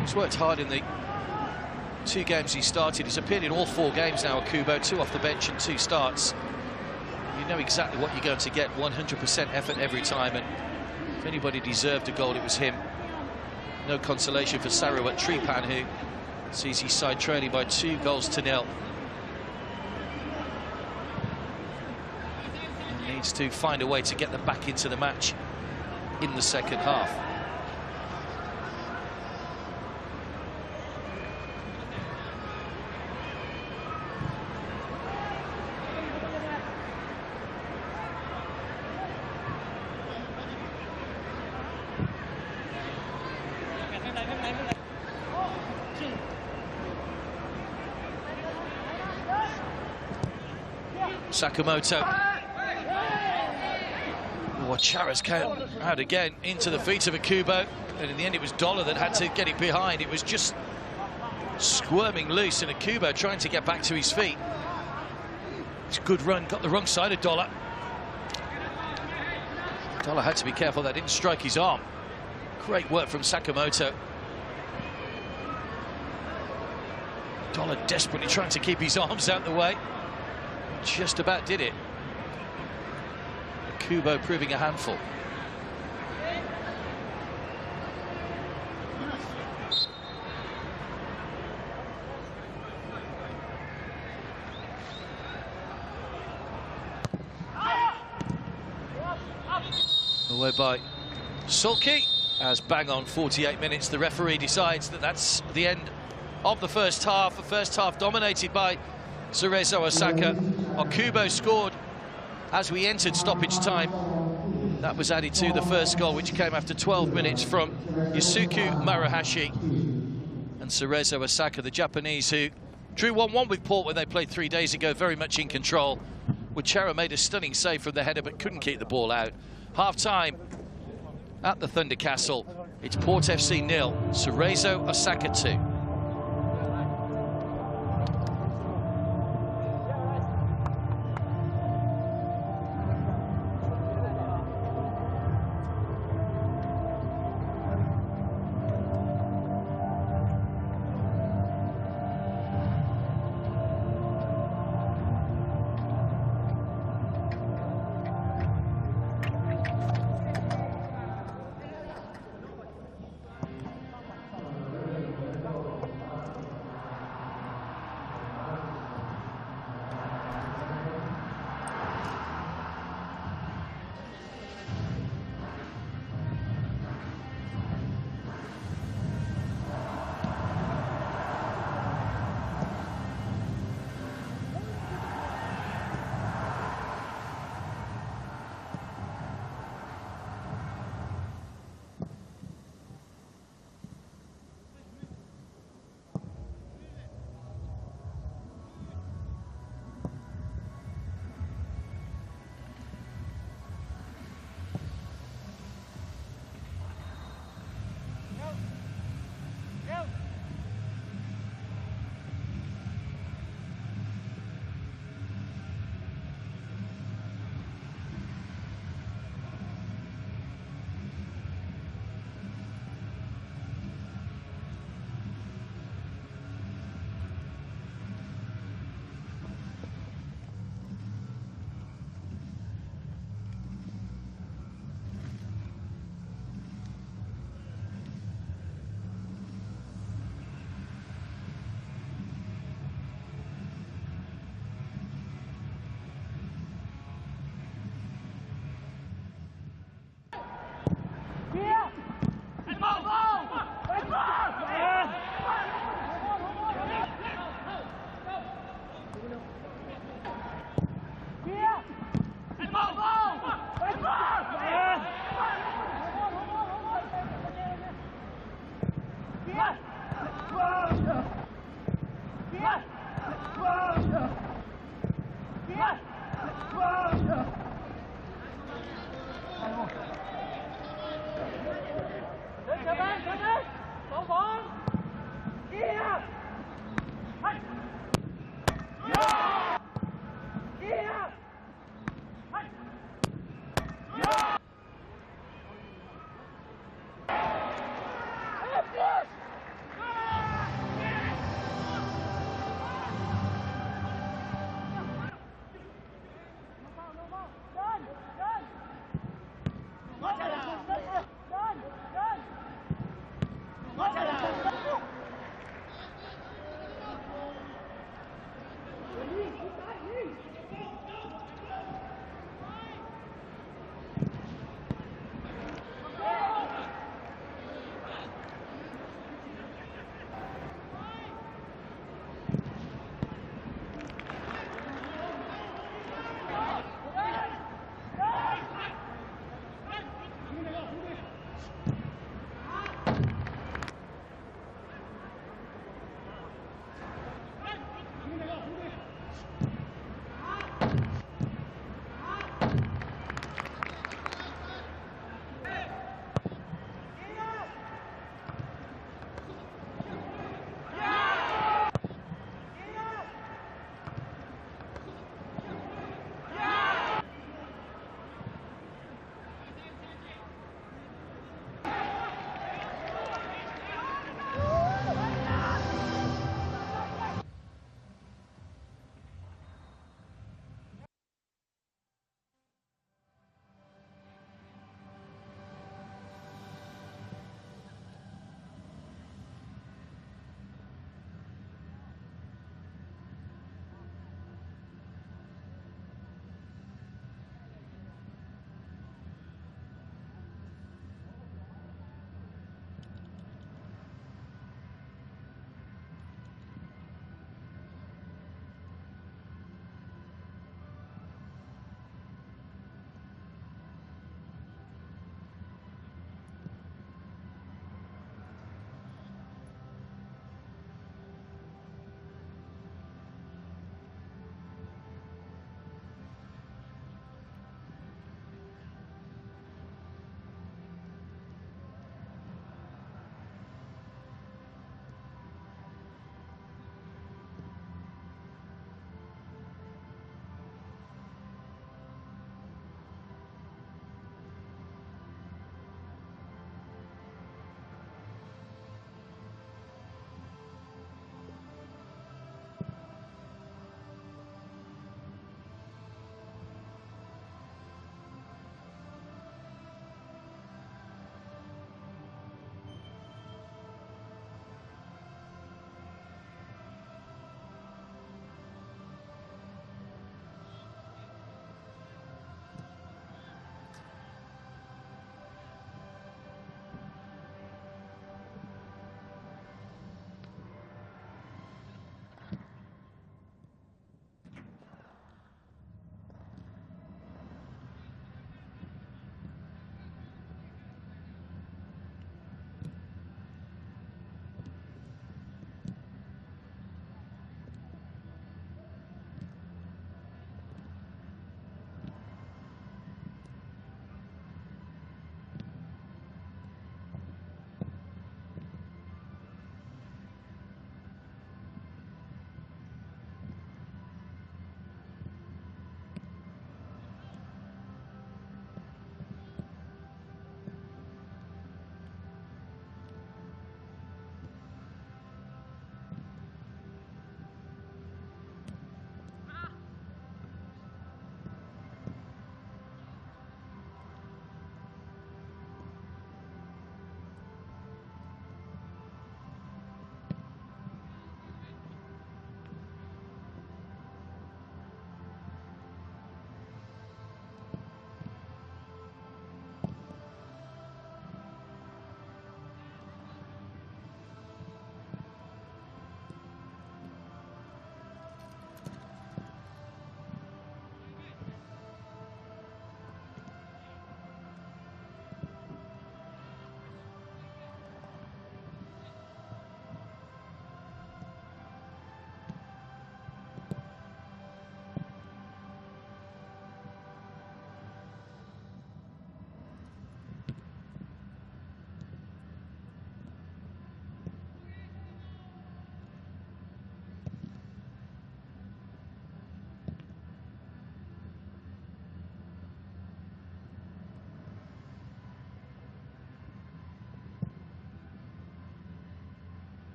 He's worked hard in the 2 games he started. He's appeared in all 4 games now at Kubo, 2 off the bench and 2 starts. You know exactly what you're going to get, 100% effort every time, and if anybody deserved a goal, it was him. No consolation for Sarawat Tripan, who sees his side trailing by 2 goals to 0. And needs to find a way to get them back into the match in the second half. Sakamoto. Chara's came out again into the feet of Akubo, and in the end it was Dollar that had to get it behind. It was just squirming loose, and Akubo trying to get back to his feet. It's a good run, got the wrong side of Dollar. Dollar had to be careful that didn't strike his arm. Great work from Sakamoto. Dollar desperately trying to keep his arms out the way. Just about did it. Kubo proving a handful. Away by Sulky, as bang on 48 minutes the referee decides that that's the end of the first half. The first half dominated by Cerezo Osaka. Kubo scored as we entered stoppage time. That was added to the first goal, which came after 12 minutes from Yusuke Maruhashi. And Cerezo Osaka, the Japanese, who drew 1-1 with Port when they played 3 days ago, very much in control. Chara made a stunning save from the header, but couldn't keep the ball out. Half-time at the Thunder Castle. It's Port FC 0, Cerezo Osaka 2.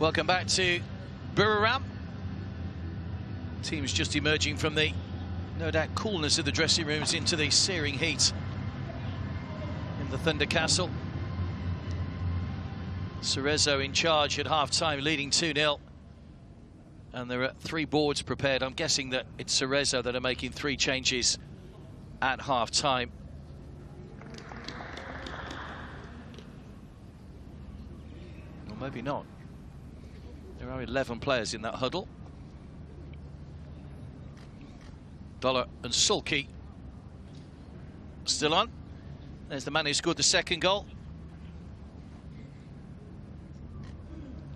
Welcome back to Buriram. Teams just emerging from the, no doubt, coolness of the dressing rooms into the searing heat in the Thunder Castle. Cerezo in charge at half-time, leading 2-0. And there are 3 boards prepared. I'm guessing that it's Cerezo that are making 3 changes at half-time. Or maybe not. There are 11 players in that huddle. Dollar and Sulky still on. There's the man who scored the second goal.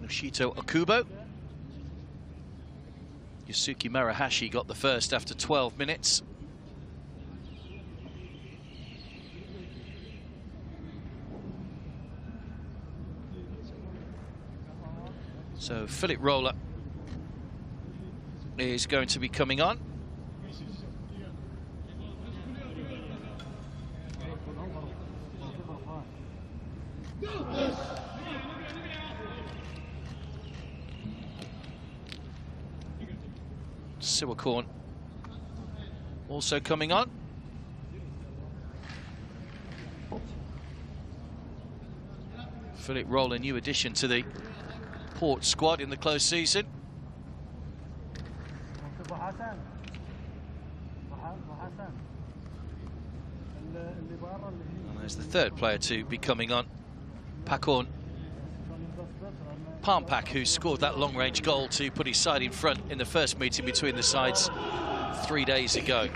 Yoshito Okubo. Yusuke Marahashi got the first after 12 minutes. So Philip Roller is going to be coming on. Siwakorn also coming on. Philip Roller, new addition to the Port squad in the close season. And there's the third player to be coming on, Pakon Parmpak, who scored that long-range goal to put his side in front in the first meeting between the sides 3 days ago.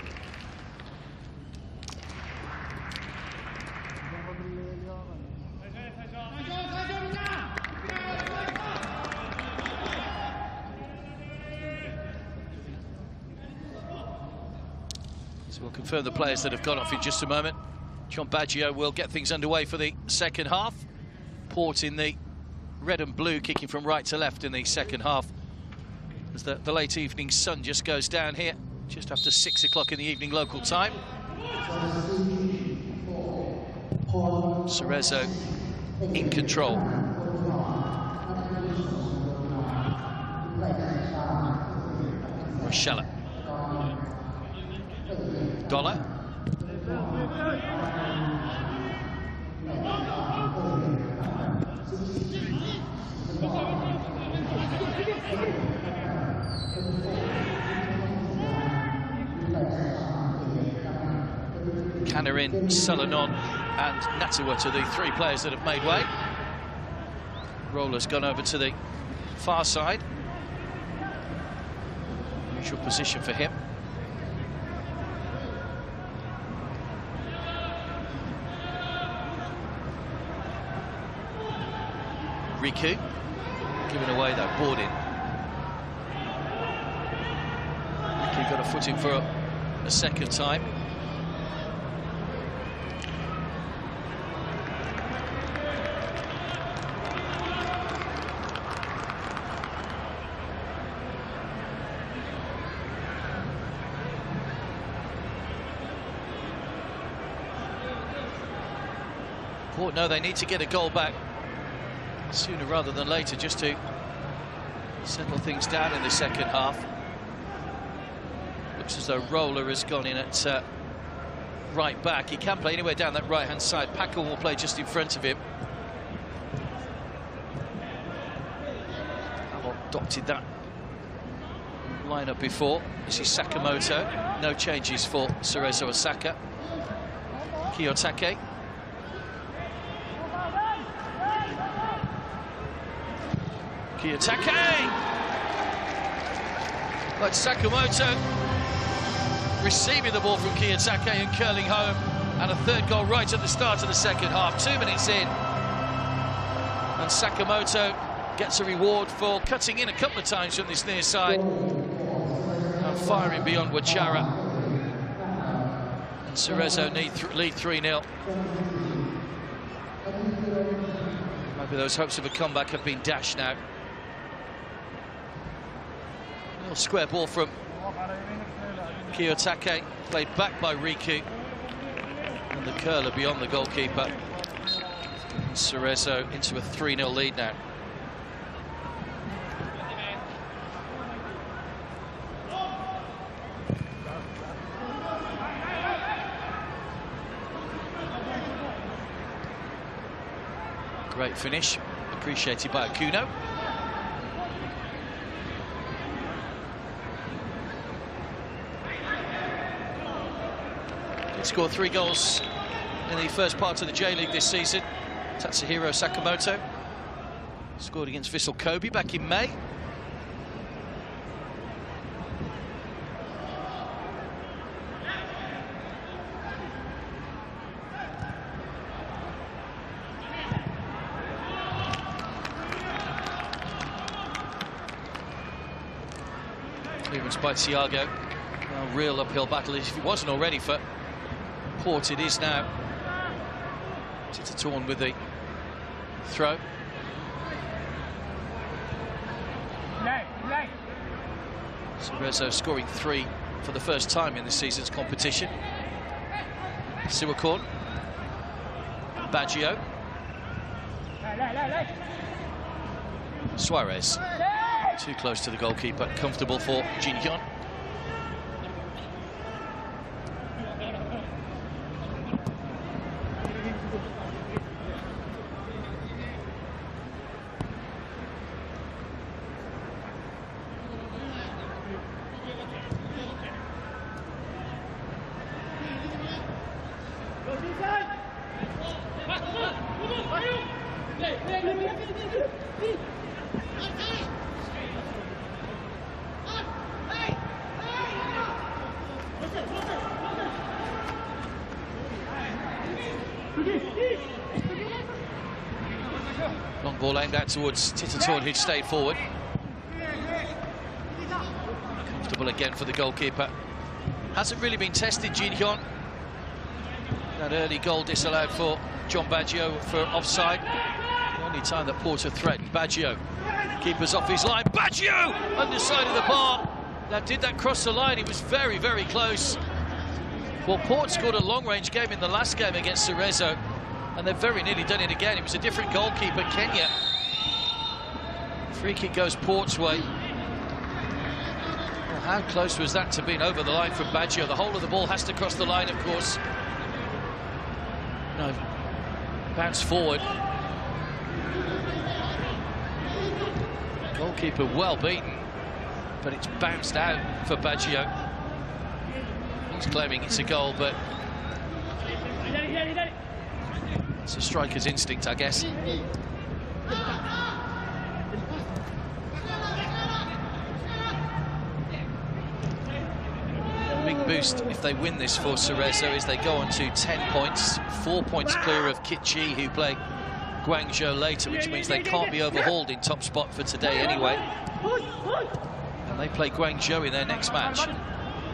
So we'll confirm the players that have gone off in just a moment. John Baggio will get things underway for the second half. Port in the red and blue, kicking from right to left in the second half, as the late evening sun just goes down here just after 6 o'clock in the evening local time. Cerezo in control. Rochella. Dollar. Canarin, Selenon and Natawut are the 3 players that have made way. Roller's gone over to the far side. Usual position for him. Riku giving away that boarding. Riku got a footing for a second time. Port know they need to get a goal back sooner rather than later, just to settle things down in the second half. Looks as though Roller has gone in at right back. He can play anywhere down that right-hand side. Pakon will play just in front of him. I've adopted that lineup before. This is Sakamoto. No changes for Cerezo Osaka. Kiyotake. Kiyotake! But Sakamoto receiving the ball from Kiyotake and curling home, and a third goal right at the start of the second half. 2 minutes in, and Sakamoto gets a reward for cutting in a couple of times from this near side and firing beyond Wachara. And Cerezo lead 3-0. Maybe those hopes of a comeback have been dashed now. Little square ball from Kiyotake, played back by Riku, and the curler beyond the goalkeeper. Cerezo into a 3-0 lead now. Great finish, appreciated by Akuno. He scored 3 goals in the first part of the J-League this season. Tatsuhiro Sakamoto scored against Vissel Kobe back in May. Clearance by Thiago. A real uphill battle. If it wasn't already for Port, it is now. Torn with the throw. Cerezo scoring 3 for the first time in this season's competition. Siwakorn. Baggio. Suarez. Too close to the goalkeeper. Comfortable for Jin Hyun. Long ball aimed out towards Titatorn, who'd stayed forward. Comfortable again for the goalkeeper. Hasn't really been tested, Jin Hyun. That early goal disallowed for John Baggio for offside. The only time that Porter threatened. Baggio. Keeper's off his line. Baggio! Underside of the bar. Now, did that cross the line? He was very, very close. Well, Port scored a long-range game in the last game against Cerezo, and they've very nearly done it again. It was a different goalkeeper, Kenya. Free kick goes Port's way. Well, how close was that to being over the line from Baggio? The whole of the ball has to cross the line, of course. No, bounce forward. Goalkeeper well beaten, but it's bounced out for Baggio. He's claiming it's a goal, but it's a striker's instinct, I guess. Big boost if they win this for Cerezo is they go on to 10 points, 4 points clear of Kitchi, who play Guangzhou later, which means they can't be overhauled in top spot for today anyway. And they play Guangzhou in their next match.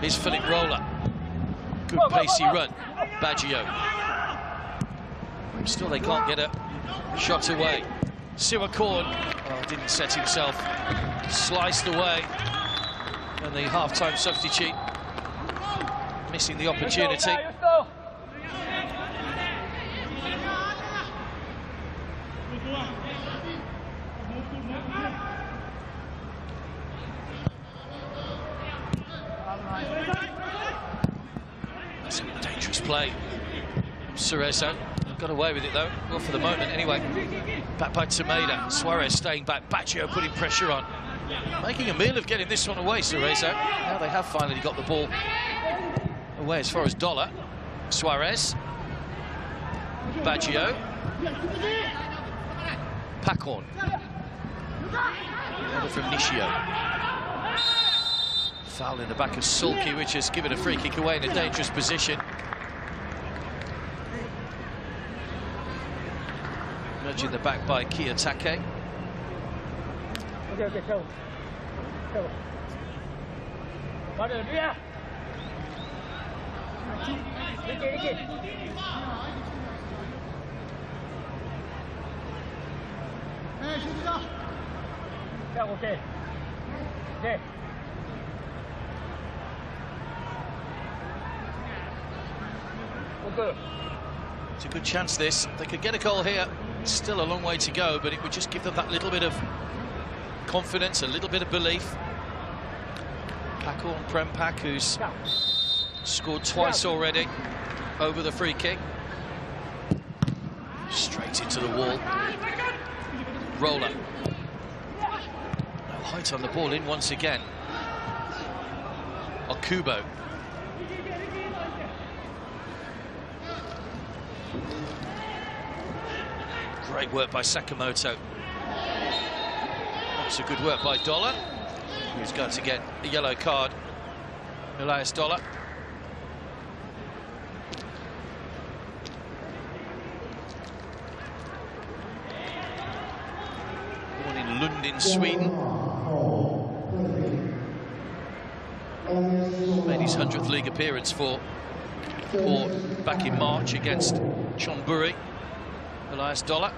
Here's Philip Roller. Good pacey run. Baggio. Still they can't get a shot away. Siwakorn didn't set himself. Sliced away. And the half-time substitute missing the opportunity. That's a dangerous play. Cerezo got away with it though, well for the moment anyway. Back by Tomeda. Suarez staying back. Baggio putting pressure on. Making a meal of getting this one away, Cerezo. Now they have finally got the ball away as far as Dollar. Suarez. Baggio. Pacorn. Another from Nishio. Foul in the back of Sulky, which has given a free kick away in a dangerous position. Nudging the back by Kiyotake. Okay, go. It's a good chance this. They could get a goal here. Still a long way to go, but it would just give them that little bit of confidence, a little bit of belief. Pacorn Prempak, who's scored twice already over the free kick. Straight into the wall. roller. No height on the ball in once again. Okubo. Great work by Sakamoto. That's a good work by Dollar, who's going to get a yellow card. Elias Dollar. Born in Lund in Sweden. Made his 100th league appearance for back in March against Chonburi. Elias Dollar.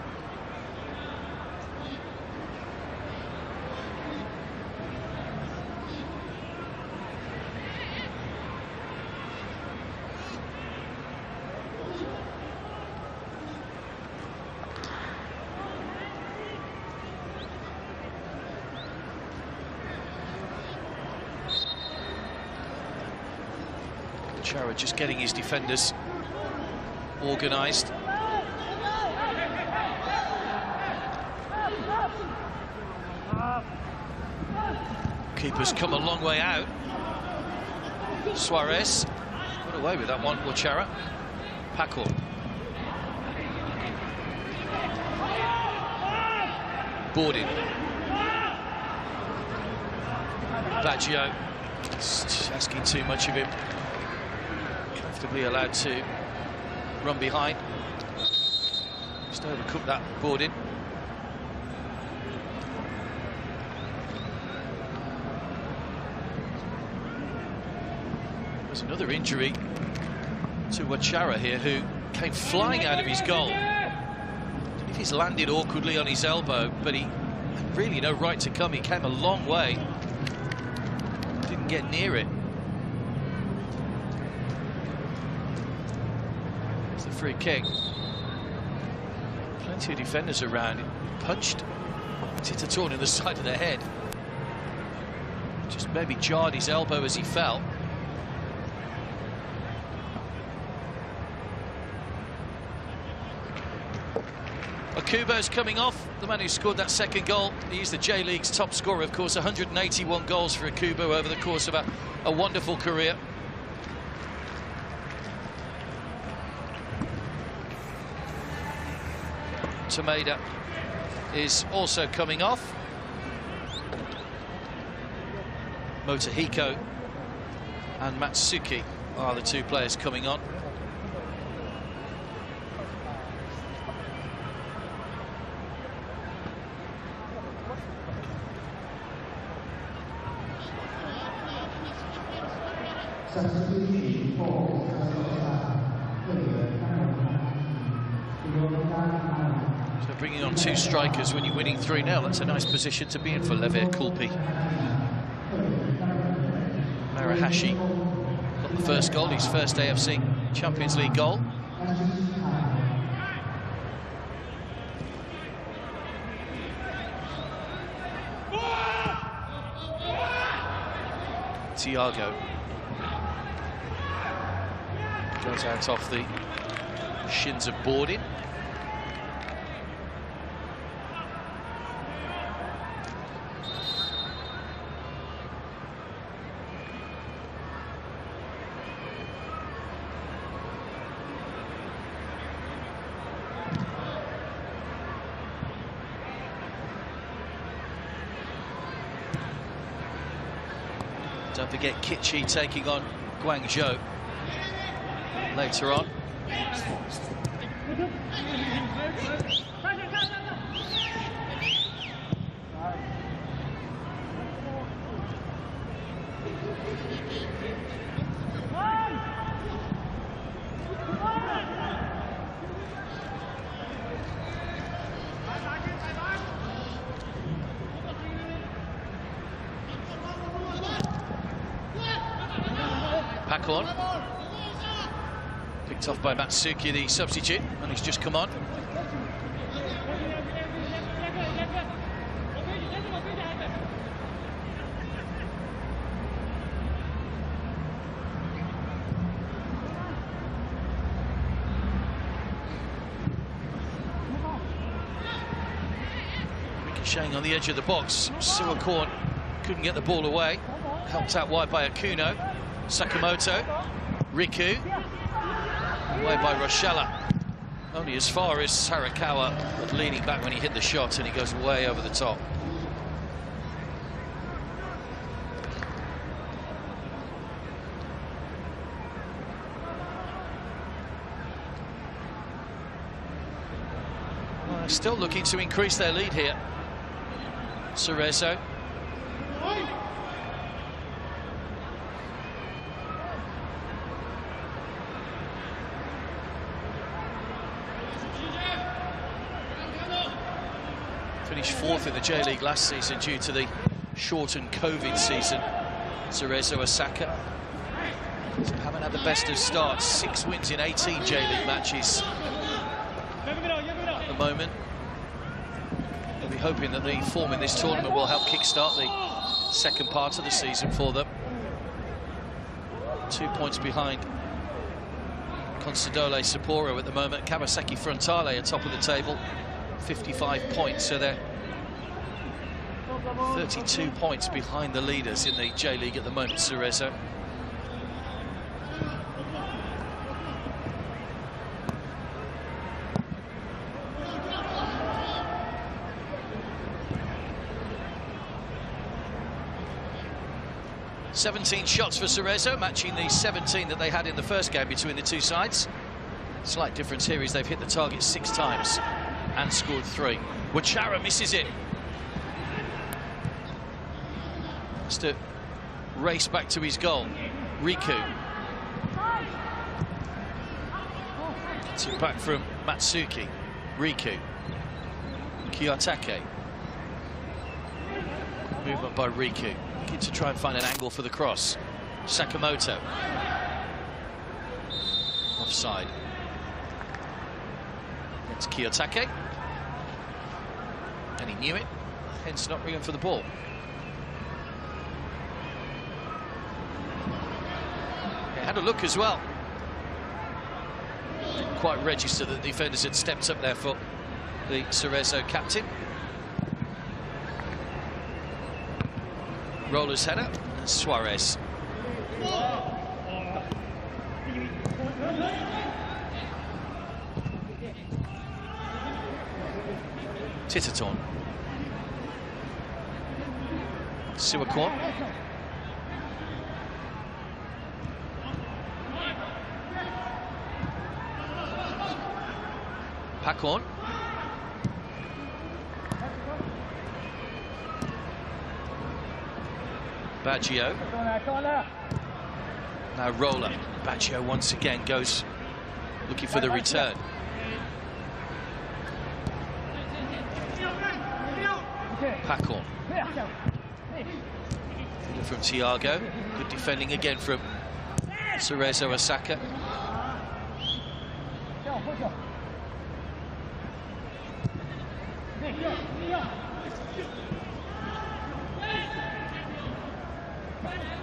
Chara just getting his defenders organised. Keeper's come a long way out. Suarez got away with that one. Chara. Paco. Boarding. Baggio. Just asking too much of him. Comfortably allowed to run behind. Just overcooked that boarding. There's another injury to Ouattara here, who came flying out of his goal. If he's landed awkwardly on his elbow, but he had really no right to come. He came a long way. Didn't get near it. It's the free kick. Plenty of defenders around. He punched Titatorn in the side of the head. Just maybe jarred his elbow as he fell. Okubo's coming off, the man who scored that second goal. He's the J-League's top scorer, of course. 181 goals for Okubo over the course of a wonderful career. Tomeda is also coming off. Motohiko and Matsuki are the two players coming on. So bringing on two strikers when you're winning 3-0, that's a nice position to be in for Levir Kulpi. Marahashi got the first goal, his first AFC Champions League goal. Thiago goes out off the shins of boarding. Don't forget Kichi taking on Guangzhou later on. Pacorn. Picked off by Matsuki, the substitute, and he's just come on. Shane on the edge of the box. Suwakorn couldn't get the ball away. Helped out wide by Akuno. Sakamoto. Riku. Away by Rochella. Only as far as Sarakawa, but leaning back when he hit the shot, and he goes way over the top. Well, still looking to increase their lead here. Cerezo. Finished fourth in the J-League last season due to the shortened COVID season. Cerezo Osaka haven't had the best of starts. 6 wins in 18 J-League matches at the moment. They'll be hoping that the form in this tournament will help kickstart the second part of the season for them. 2 points behind Consadole Sapporo at the moment. Kawasaki Frontale are top of the table, 55 points, so they're 32 points behind the leaders in the J-League at the moment, Cerezo. "17 shots for Cerezo, matching the 17 that they had in the first game between the two sides. Slight difference here is they've hit the target 6 times and scored 3. Wachara misses it. Has to race back to his goal. Riku. Gets it back from Matsuki. Riku. Kiyotake. Movement by Riku. Looking to try and find an angle for the cross. Sakamoto. Offside. It's Kiyotake. And he knew it, hence not ringing for the ball. He had a look as well. Didn't quite register that the defenders had stepped up there for the Cerezo captain. Roller's header, and Suarez. Titatorn. Suwakorn. Pakorn. Baggio. Now Roller. Baggio once again goes looking for the return. Pakorn. From Thiago. Good defending again from Cerezo Osaka.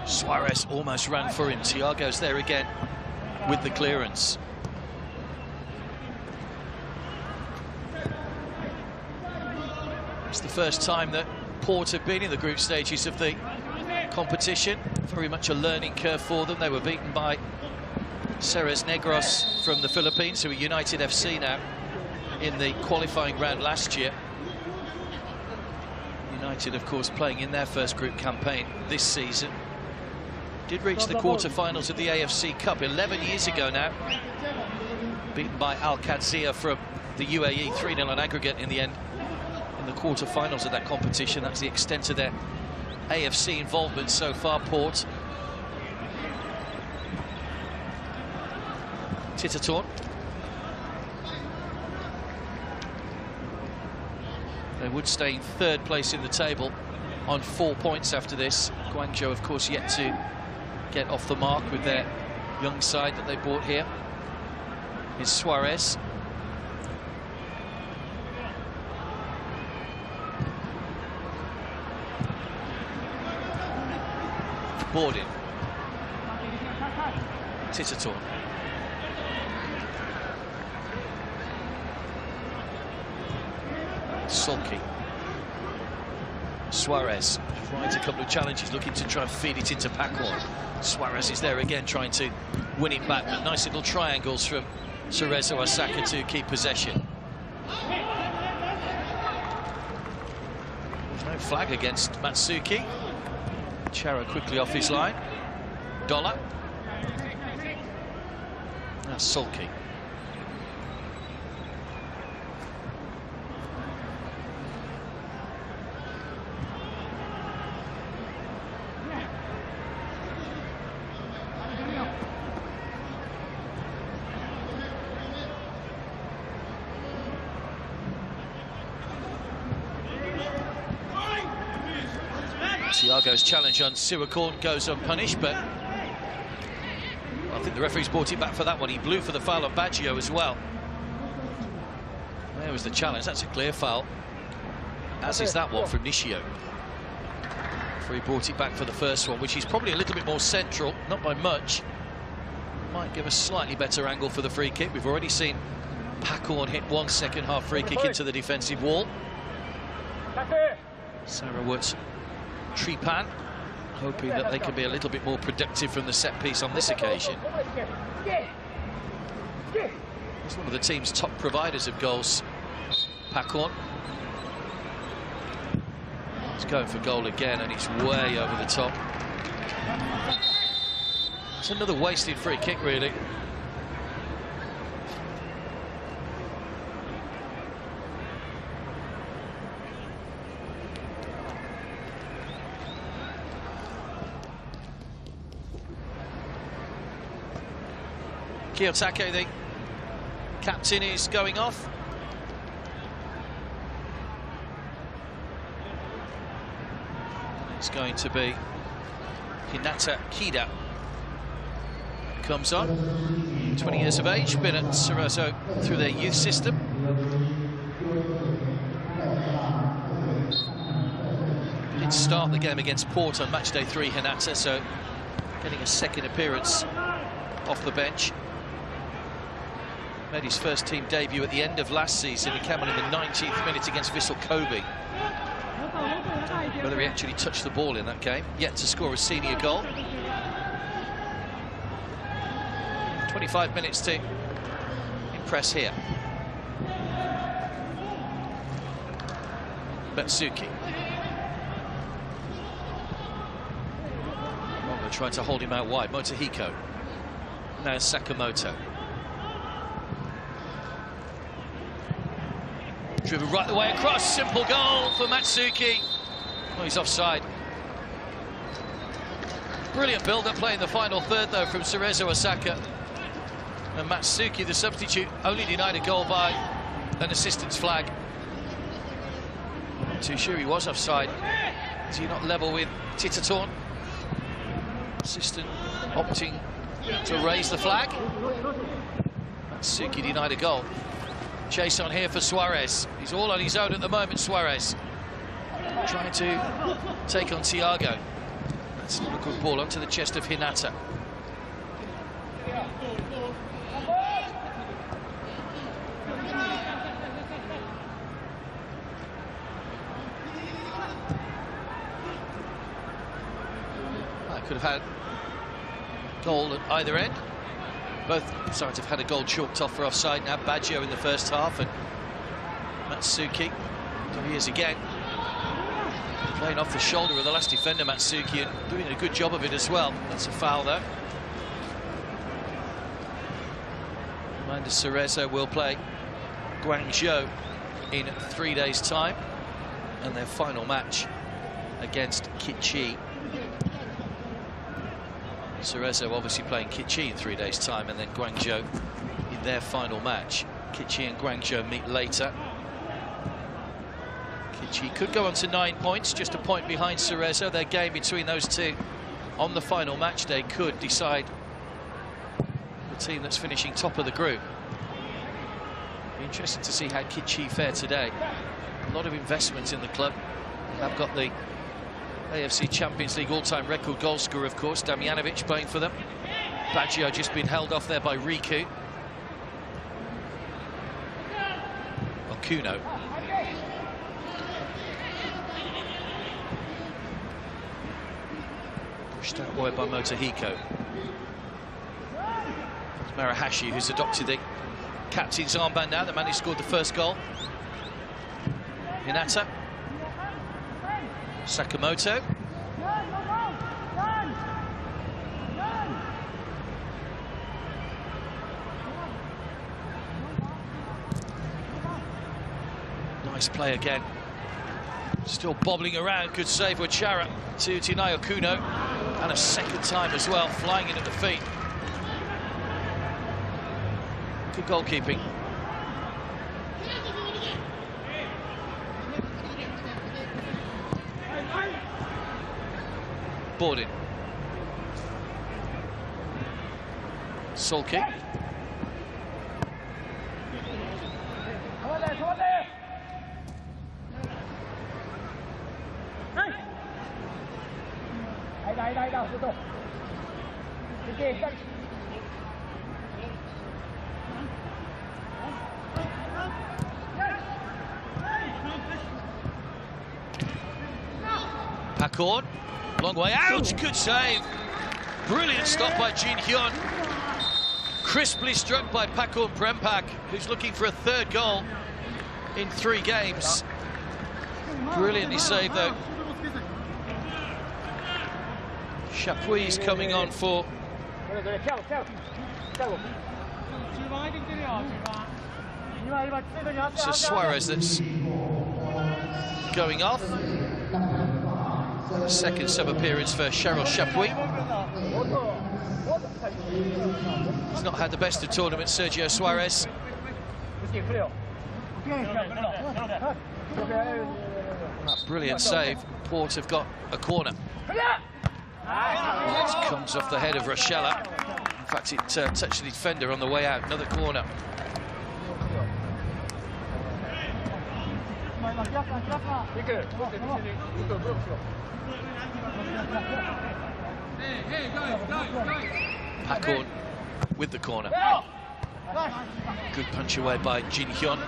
Suarez almost ran for him. Thiago's there again with the clearance. It's the first time that Port have been in the group stages of the competition. Very much a learning curve for them. They were beaten by Ceres Negros from the Philippines, who are United FC now, in the qualifying round last year. United, of course, playing in their first group campaign this season. Did reach the quarter-finals of the AFC Cup 11 years ago now. Beaten by Al Qadsiya from the UAE, 3-0 on aggregate in the end. In the quarter-finals of that competition, that's the extent of their AFC involvement so far, Port. Titatorn. They would stay in third place in the table on 4 points after this. Guangzhou, of course, yet to get off the mark with their young side that they brought here. Is Suarez. Borden. Titatorn. Sulky. Suarez tried a couple of challenges, looking to try and feed it into Paquon. Suarez is there again, trying to win it back, but nice little triangles from Cerezo Osaka to keep possession. No flag against Matsuki. Chara quickly off his line. Dollar. That's sulky. Thiago's challenge on Siracorn goes unpunished, but I think the referee's brought it back for that one. He blew for the foul on Baggio as well. There was the challenge. That's a clear foul, as is that one from Nishio. Referee brought it back for the first one, which is probably a little bit more central, not by much. Might give a slightly better angle for the free kick. We've already seen Paquon hit one second-half free kick into the defensive wall. Sarah works Tripan, hoping that they can be a little bit more productive from the set piece on this occasion. He's one of the team's top providers of goals, Paquon. He's going for goal again, and he's way over the top. It's another wasted free kick, really. Kiyotake, the captain, is going off. It's going to be Hinata Kida. Comes on, 20 years of age, been at Cerezo through their youth system. Did start the game against Port on match day 3, Hinata, so getting a second appearance off the bench. Made his first team debut at the end of last season. He came on in the 19th minute against Vissel Kobe. Whether he actually touched the ball in that game, yet to score a senior goal. 25 minutes to impress here. Matsuki. Rongo trying to hold him out wide. Motohiko. Now Sakamoto. Driven right the way across, simple goal for Matsuki. Oh, he's offside. Brilliant build-up play in the final third, though, from Cerezo Osaka. And Matsuki, the substitute, only denied a goal by an assistant's flag. Not too sure he was offside. Is he not level with Titatorn? Assistant opting to raise the flag. Matsuki denied a goal. Chase on here for Suarez. He's all on his own at the moment, Suarez. Trying to take on Thiago. That's not a good ball onto the chest of Hinata. I could have had goal at either end. Both sides have had a goal chalked off for offside now. Baggio in the first half, and Matsuki, there he is again. Playing off the shoulder of the last defender, Matsuki, and doing a good job of it as well. That's a foul, though. Reminder, Cerezo will play Guangzhou in 3 days' time, and their final match against Kichi. Cerezo obviously playing Kichi in 3 days' time, and then Guangzhou in their final match. Kichi and Guangzhou meet later. Kichi could go on to 9 points, just a point behind Cerezo. Their game between those two on the final match day could decide the team that's finishing top of the group. Be interesting to see how Kichi fare today. A lot of investment in the club. They've got the AFC Champions League all-time record goal scorer, of course, Damjanovic playing for them. Baggio just been held off there by Riku. Okuno. Pushed out wide by Motohiko. It's Marahashi who's adopted the captain's armband now, the man who scored the first goal. Hinata. Sakamoto. Nice play again. Still bobbling around. Good save with Chara to Tinayo Kuno. And a second time as well, flying in at the feet. Good goalkeeping. Borden. Soul kick. Pakorn, long way out, good save. Brilliant stop by Jin Hyun. Crisply struck by Pakorn Prempak, who's looking for a third goal in 3 games. Brilliantly saved though. Chapuis coming on for so Suarez that's going off. Second sub-appearance for Cheryl Chapuis. He's not had the best of tournament, Sergio Suarez. That brilliant save. Port have got a corner. It comes off the head of Rochella. In fact, it touched the defender on the way out. Another corner. Pakorn with the corner. Good punch away by Jin Hyun.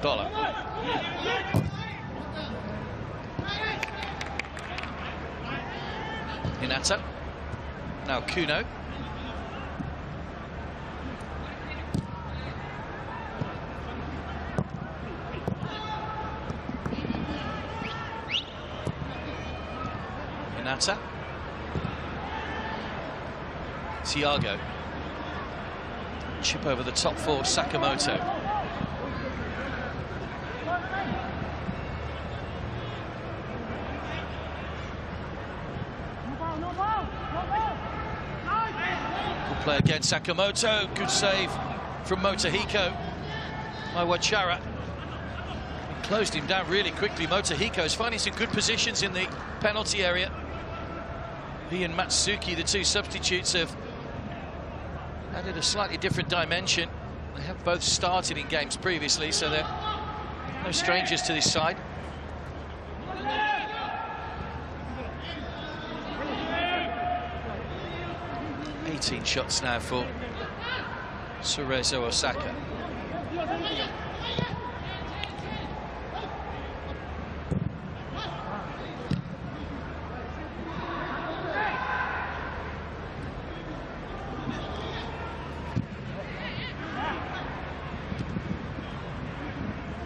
Dollar. Hinata. Now Kuno. Hinata. Thiago. Chip over the top for Sakamoto. Play again, Sakamoto. Good save from Motohiko. Wachara closed him down really quickly. Motohiko is finding some good positions in the penalty area. He and Matsuki, the 2 substitutes, have added a slightly different dimension. They have both started in games previously, so they're no strangers to this side. Shots now for Cerezo Osaka.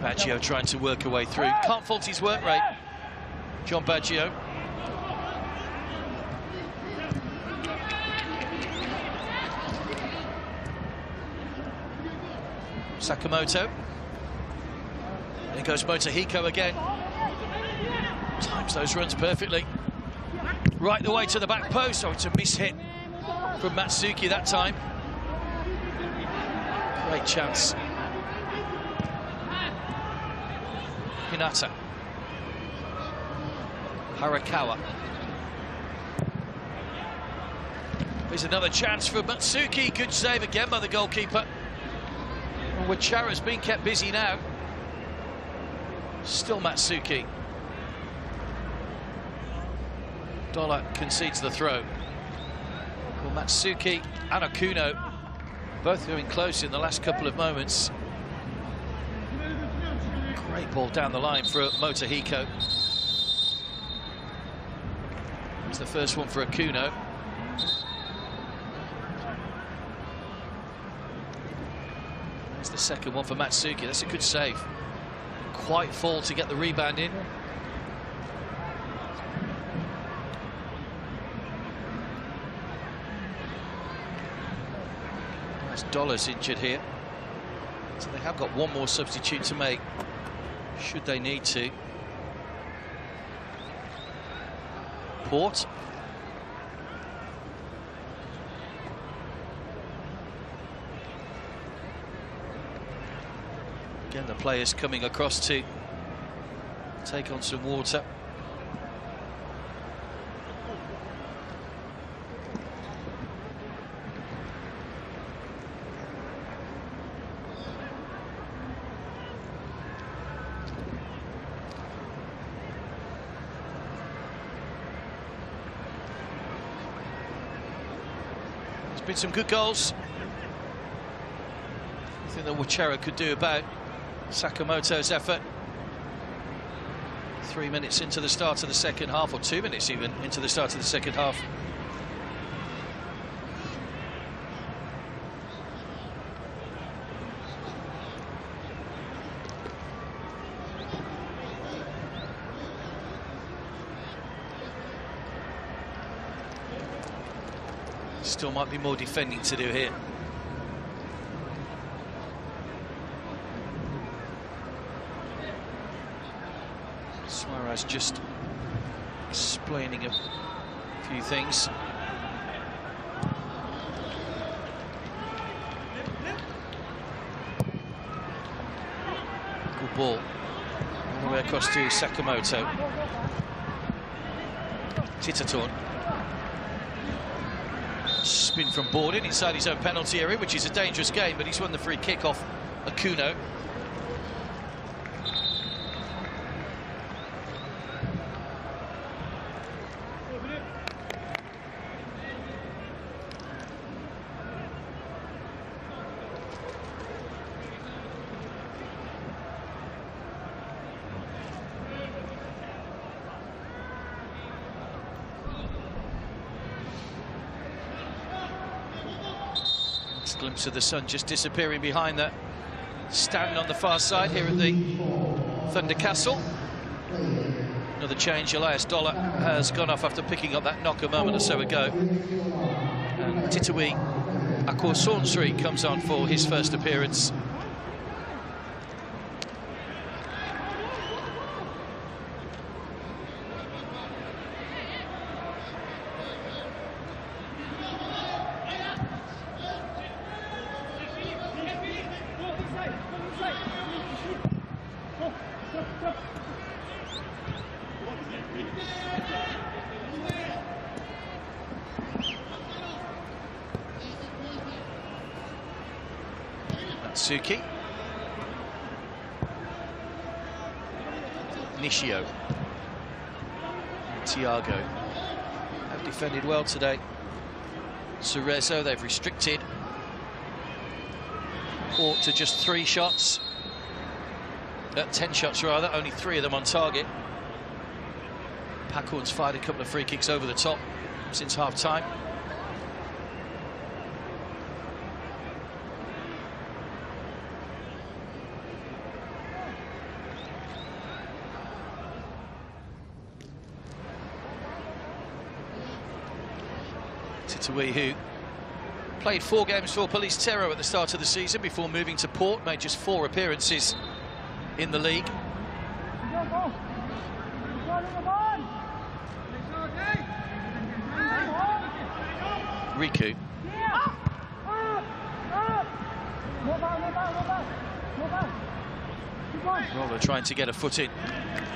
Baggio trying to work her way through. Can't fault his work rate, John Baggio. Sakamoto. There goes Motohiko again. Times those runs perfectly. Right the way to the back post. Oh, it's a miss-hit from Matsuki that time. Great chance. Hinata. Harakawa. There's another chance for Matsuki. Good save again by the goalkeeper. Wachara's being kept busy now. Still Matsuki. Dollar concedes the throw. Matsuki and Okuno both going close in the last couple of moments. Great ball down the line for Motohiko. It's the first one for Okuno. It's the second one for Matsuki. That's a good save. Quite fall to get the rebound in. Dollars injured here, so they have got one more substitute to make should they need to. Port. Again, the players coming across to take on some water. Been some good goals. Nothing that Wachera could do about Sakamoto's effort. 3 minutes into the start of the second half, or 2 minutes even into the start of the second half. Still might be more defending to do here. Suarez just explaining a few things. Good ball. All the way across to Sakamoto. Titatorn. Spin from Borden inside his own penalty area, which is a dangerous game, but he's won the free kick off Okuno. Glimpse of the sun just disappearing behind that stand on the far side here at the Thunder Castle. Another change. Elias Dollar has gone off after picking up that knock a moment or so ago. And Titui Akorsonsri comes on for his first appearance. Matsuki. Nishio. Thiago have defended well today. Cerezo, they've restricted Port to just 3 shots. 10 shots rather, only 3 of them on target. Pacorn's fired a couple of free kicks over the top since half-time. Titui, who played 4 games for Police Terror at the start of the season before moving to Port, made just 4 appearances in the league. Riku. Roller trying to get a foot in.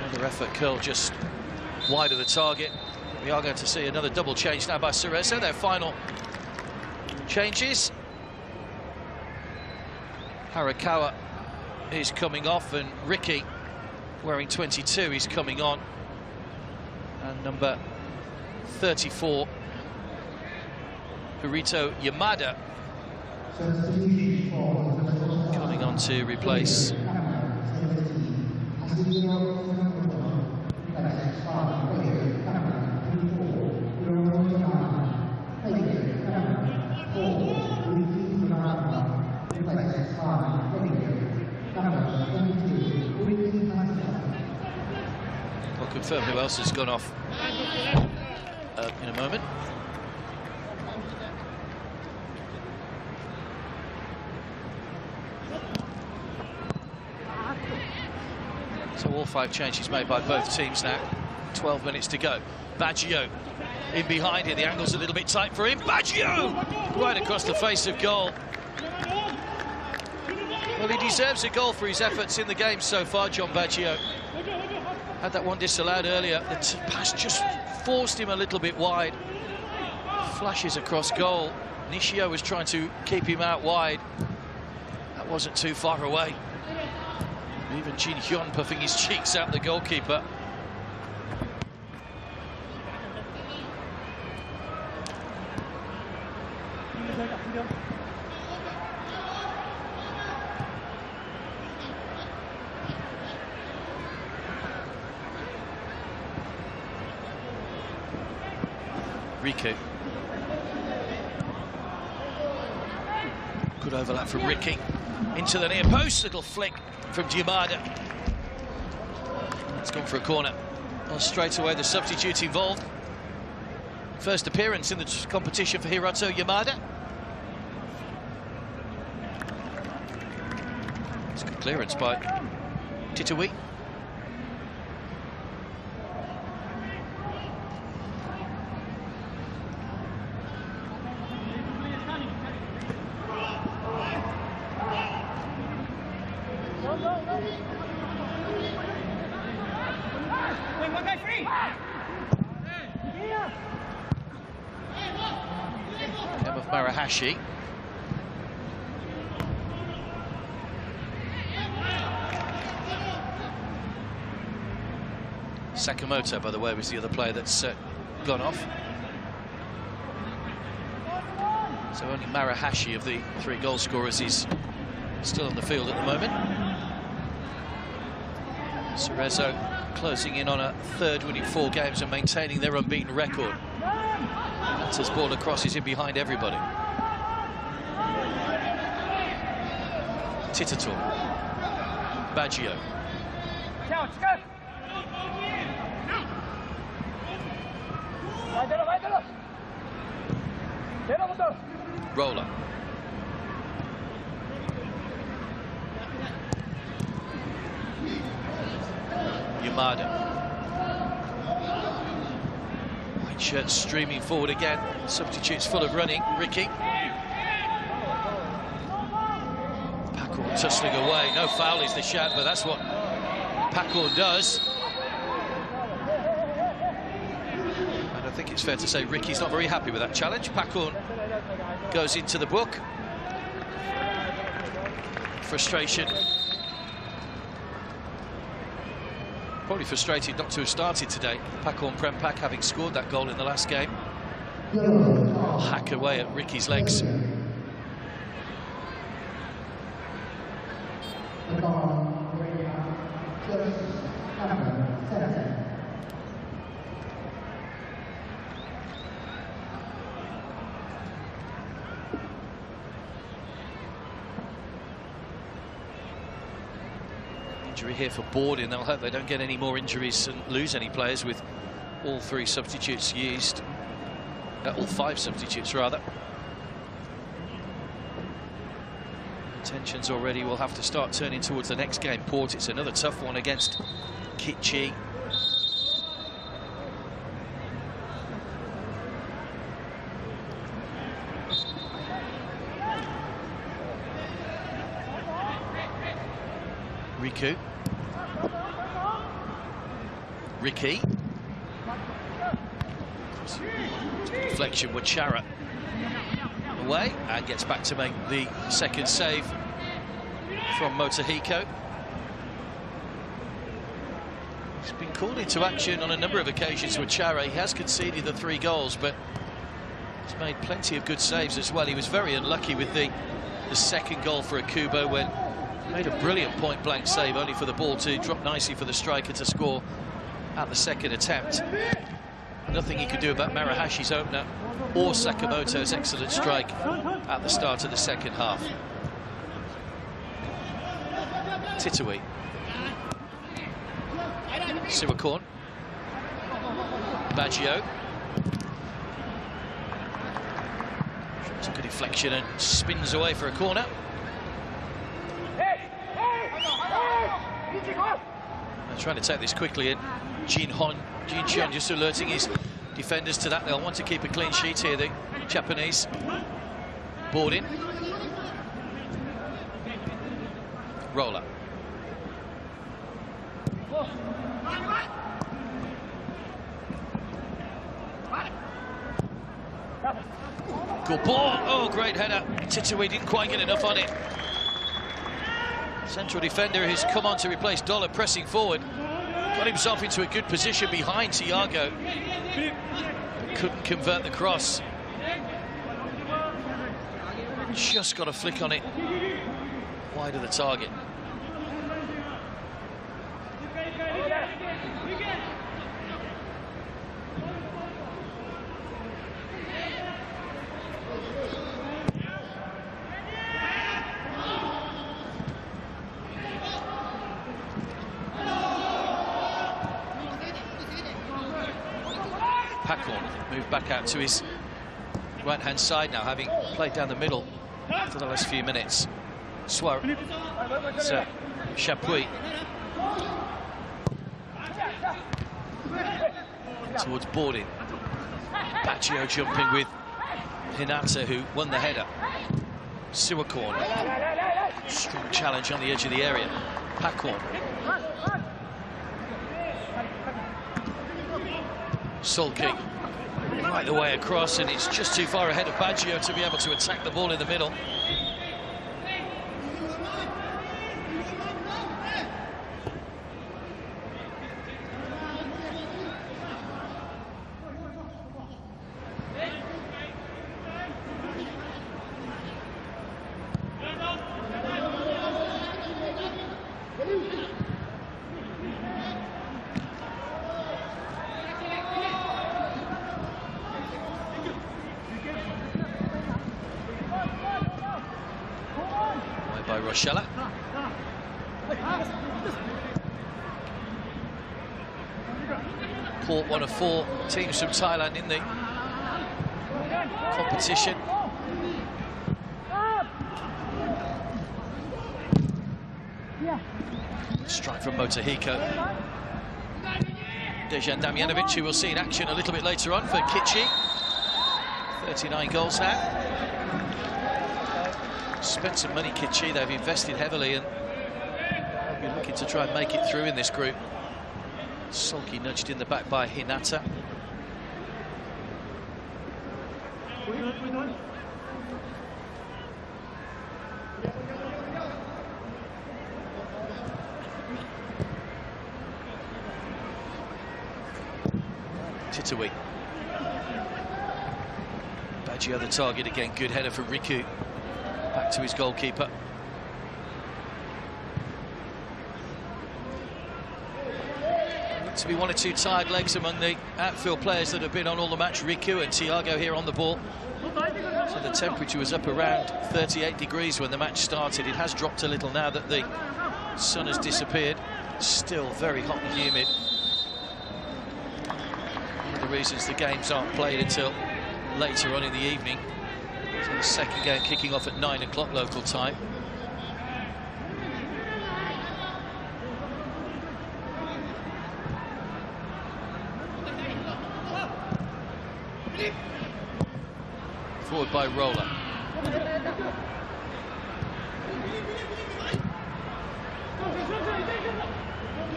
Another effort, curl just wide of the target. We are going to see another double change now by Cerezo, their final changes. Harakawa is coming off, and Ricky, wearing 22, is coming on. And number 34, Hiroto Yamada coming on to replace I'll confirm who else has gone off in a moment. So all 5 changes made by both teams now. 12 minutes to go. Baggio in behind here. The angle's a little bit tight for him. Baggio! Right across the face of goal. Well, he deserves a goal for his efforts in the game so far, John Baggio. Had that one disallowed earlier. The pass just forced him a little bit wide. Flashes across goal. Nishio was trying to keep him out wide. That wasn't too far away. Even Jin Hyun puffing his cheeks out the goalkeeper. Riku. Good overlap from Ricky. Into the near post, little flick from Yamada. It's gone for a corner. Well, straight away the substitute involved. First appearance in the competition for Hiroto Yamada. It's a good clearance by Titui. Of Marahashi. Sakamoto, by the way, was the other player that's gone off. So only Marahashi of the 3 goal scorers is still on the field at the moment. Cerezo closing in on a 3rd, winning 4 games and maintaining their unbeaten record. As ball across, is in behind everybody. Titator. Baggio. Roller. Yamada. Shirt streaming forward again. Substitutes full of running. Ricky. Pacorn tussling away. No foul is the shout, but that's what Pacorn does. And I think it's fair to say Ricky's not very happy with that challenge. Pacorn goes into the book. Frustration. Probably frustrated not to have started today. Pacorn Prempeh having scored that goal in the last game. Hack away at Ricky's legs. Injury here for Borden. They'll hope they don't get any more injuries and lose any players with all 3 substitutes used. All 5 substitutes, rather. Tensions already will have to start turning towards the next game. Port, it's another tough one against Kitchi. Riku. Ricky. Deflection, Wachara away and gets back to make the 2nd save from Motohiko. He's been called into action on a number of occasions. Wachara, he has conceded the 3 goals, but He's made plenty of good saves as well. He was very unlucky with the second goal for Akubo, when he made a brilliant point-blank save, only for the ball to drop nicely for the striker to score at the second attempt. Nothing he could do about Marahashi's opener or Sakamoto's excellent strike at the start of the second half. Titui. Siwakorn. Baggio. It's a good deflection and spins away for a corner. They're trying to take this quickly, and Jin Cheon just alerting his defenders to that. They'll want to keep a clean sheet here, the Japanese. Boarding. Roller. Good ball. Oh, great header. Titui didn't quite get enough on it. Central defender who's come on to replace Dollar, pressing forward. Got himself into a good position behind Thiago. Couldn't convert the cross. Just got a flick on it. Wide of the target. Moved back out to his right-hand side now, having played down the middle for the last few minutes. Chapuis. Towards boarding. Baggio jumping with Hinata, who won the header. Siwakorn. Strong challenge on the edge of the area. Pakorn. Sulky. Right the way across, and it's just too far ahead of Baggio to be able to attack the ball in the middle. By Rochella. Port, one of 4 teams from Thailand in the competition. Strike from Motohiko. Dejan Damjanovic, who we'll see in action a little bit later on for Kitchi. 39 goals now. Spent some money, Kitchi. They've invested heavily, and they'll be looking to try and make it through in this group. Sulky nudged in the back by Hinata. Titui. Baggio the target again. Good header from Riku. Back to his goalkeeper. To be 1 or 2 tired legs among the outfield players that have been on all the match. Riku and Thiago here on the ball. So the temperature was up around 38 degrees when the match started. It has dropped a little now that the sun has disappeared. Still very hot and humid. One of the reasons the games aren't played until later on in the evening. So the second game kicking off at 9 o'clock local time. Forward by Roller.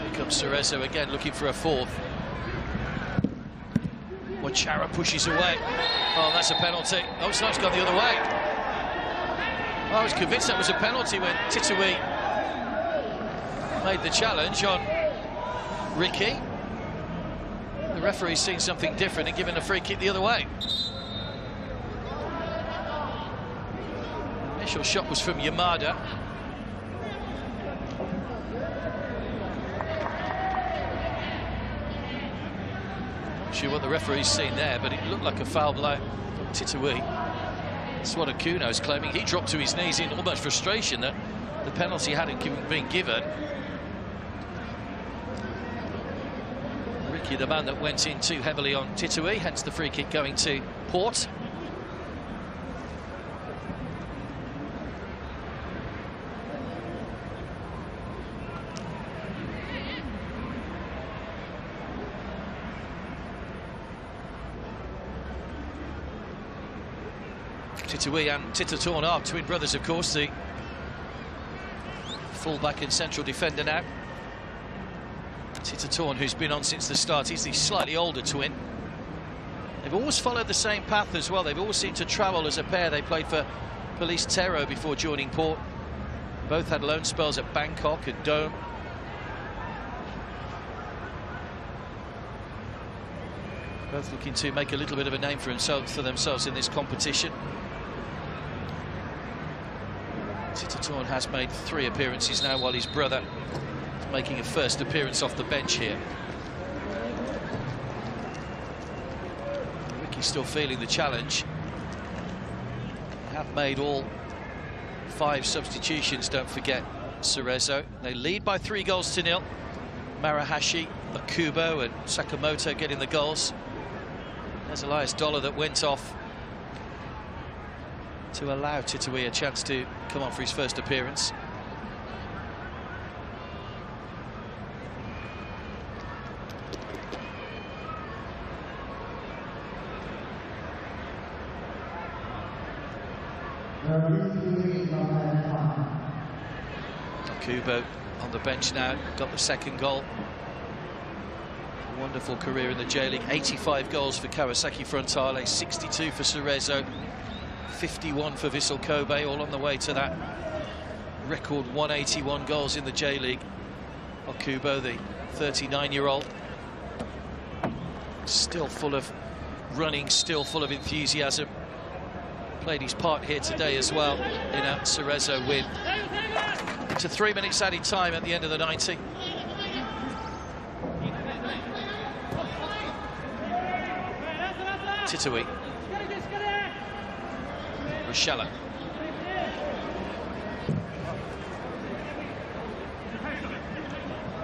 Here comes Cerezo again, looking for a 4th. Chara pushes away. Oh, that's a penalty. Oh, it's not, it's gone the other way. I was convinced that was a penalty when Titui made the challenge on Ricky. The referee's seen something different and given a free kick the other way. Initial shot was from Yamada. Not sure what the referee's seen there, but it looked like a foul blow from Titui. That's what Akuno's claiming. He dropped to his knees in almost frustration that the penalty hadn't been given. Ricky, the man that went in too heavily on Titui, hence the free kick going to Port. Titui and Titatorn are twin brothers, of course, the full-back and central defender now. Titatorn, who's been on since the start, he's the slightly older twin. They've always followed the same path as well. They've always seemed to travel as a pair. They played for Police Tero before joining Port. Both had loan spells at Bangkok and Dome. Both looking to make a little bit of a name for themselves in this competition. Titatorn has made 3 appearances now, while his brother is making a first appearance off the bench here. Ricky's still feeling the challenge. They have made all 5 substitutions, don't forget, Cerezo. They lead by 3-0. Marahashi, Akubo and Sakamoto getting the goals. There's Elias Dollar that went off to allow Titui a chance to come on for his first appearance. Kubo on the bench now, got the 2nd goal. Wonderful career in the J-League, 85 goals for Kawasaki Frontale, 62 for Cerezo, 51 for Vissel Kobe, all on the way to that record 181 goals in the J-League. Okubo, the 39-year-old, still full of running, still full of enthusiasm. Played his part here today as well in a Cerezo win. To 3 minutes added time at the end of the 90. Titui. Rochella.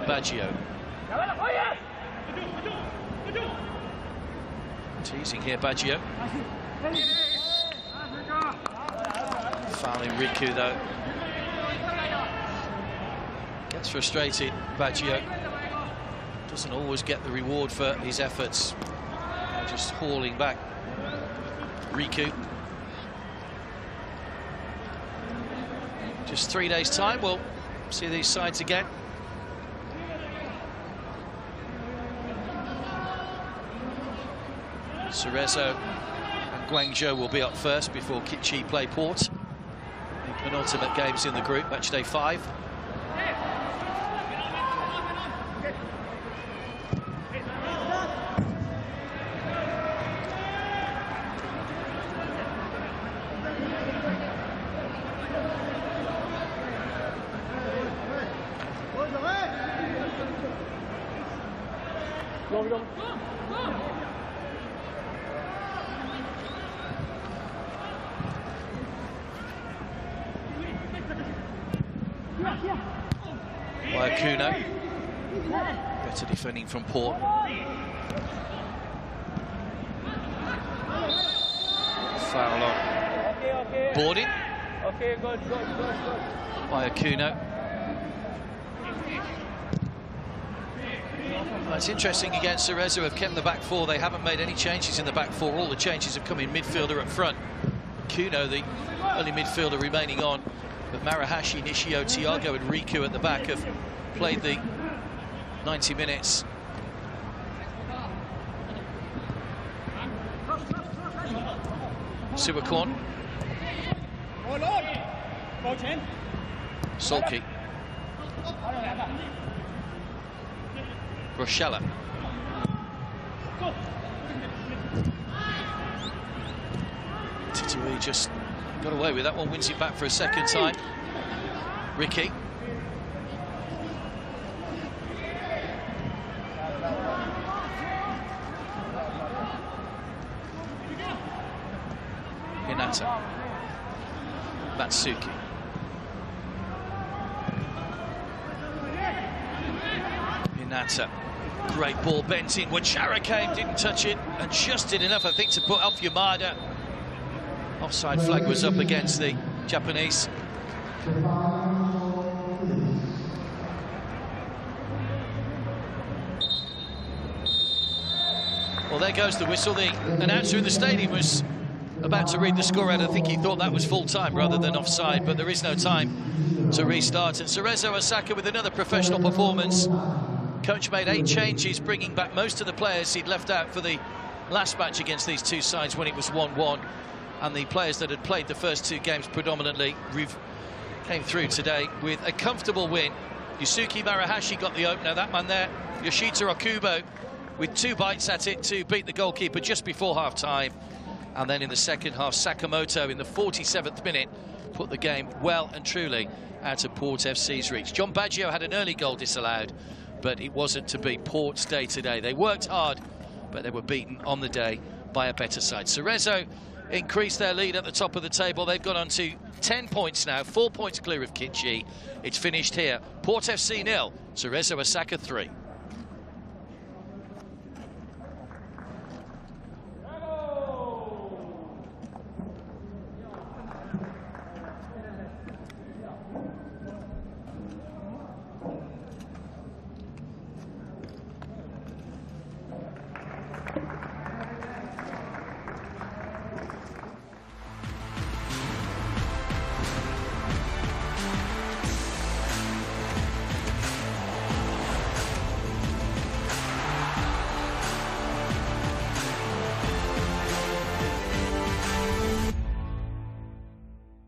Baggio. Teasing here, Baggio. Fouling Riku, though. Gets frustrated, Baggio. Doesn't always get the reward for his efforts. Just hauling back Riku. Just 3 days' time, we'll see these sides again. Cerezo and Guangzhou will be up first before Kitchi play Port. The penultimate games in the group, match day 5. Kuno, better defending from Port. Foul on Boarding by Kuno. Well, it's interesting again, Cerezo have kept the back 4. They haven't made any changes in the back 4. All the changes have come in midfielder up front. Kuno, the only midfielder remaining on. But Marahashi, Nishio, Tiago and Riku at the back have played the 90 minutes. Subakorn. Solki. Rochella. Titui just Got away with that one, wins it back for a second time. Ricky. Hinata. Matsuki. Hinata. Great ball bent in. Wachara came, didn't touch it, and just did enough, I think, to put off Yamada. Offside flag was up against the Japanese. Well, there goes the whistle. The announcer in the stadium was about to read the score out. I think he thought that was full time rather than offside, but there is no time to restart. And Cerezo Osaka with another professional performance. Coach made 8 changes, bringing back most of the players he'd left out for the last match against these two sides when it was 1-1. And the players that had played the first 2 games predominantly came through today with a comfortable win. Yusuke Marahashi got the opener, that man there, Yoshita Okubo, with 2 bites at it to beat the goalkeeper just before half-time. And then in the second half, Sakamoto in the 47th minute put the game well and truly out of Port FC's reach. John Baggio had an early goal disallowed, but it wasn't to be Port's day today. They worked hard, but they were beaten on the day by a better side. Cerezo increased their lead at the top of the table. They've got on to 10 points now, 4 points clear of Kitchi. It's finished here. Port FC 0, Cerezo Osaka 3.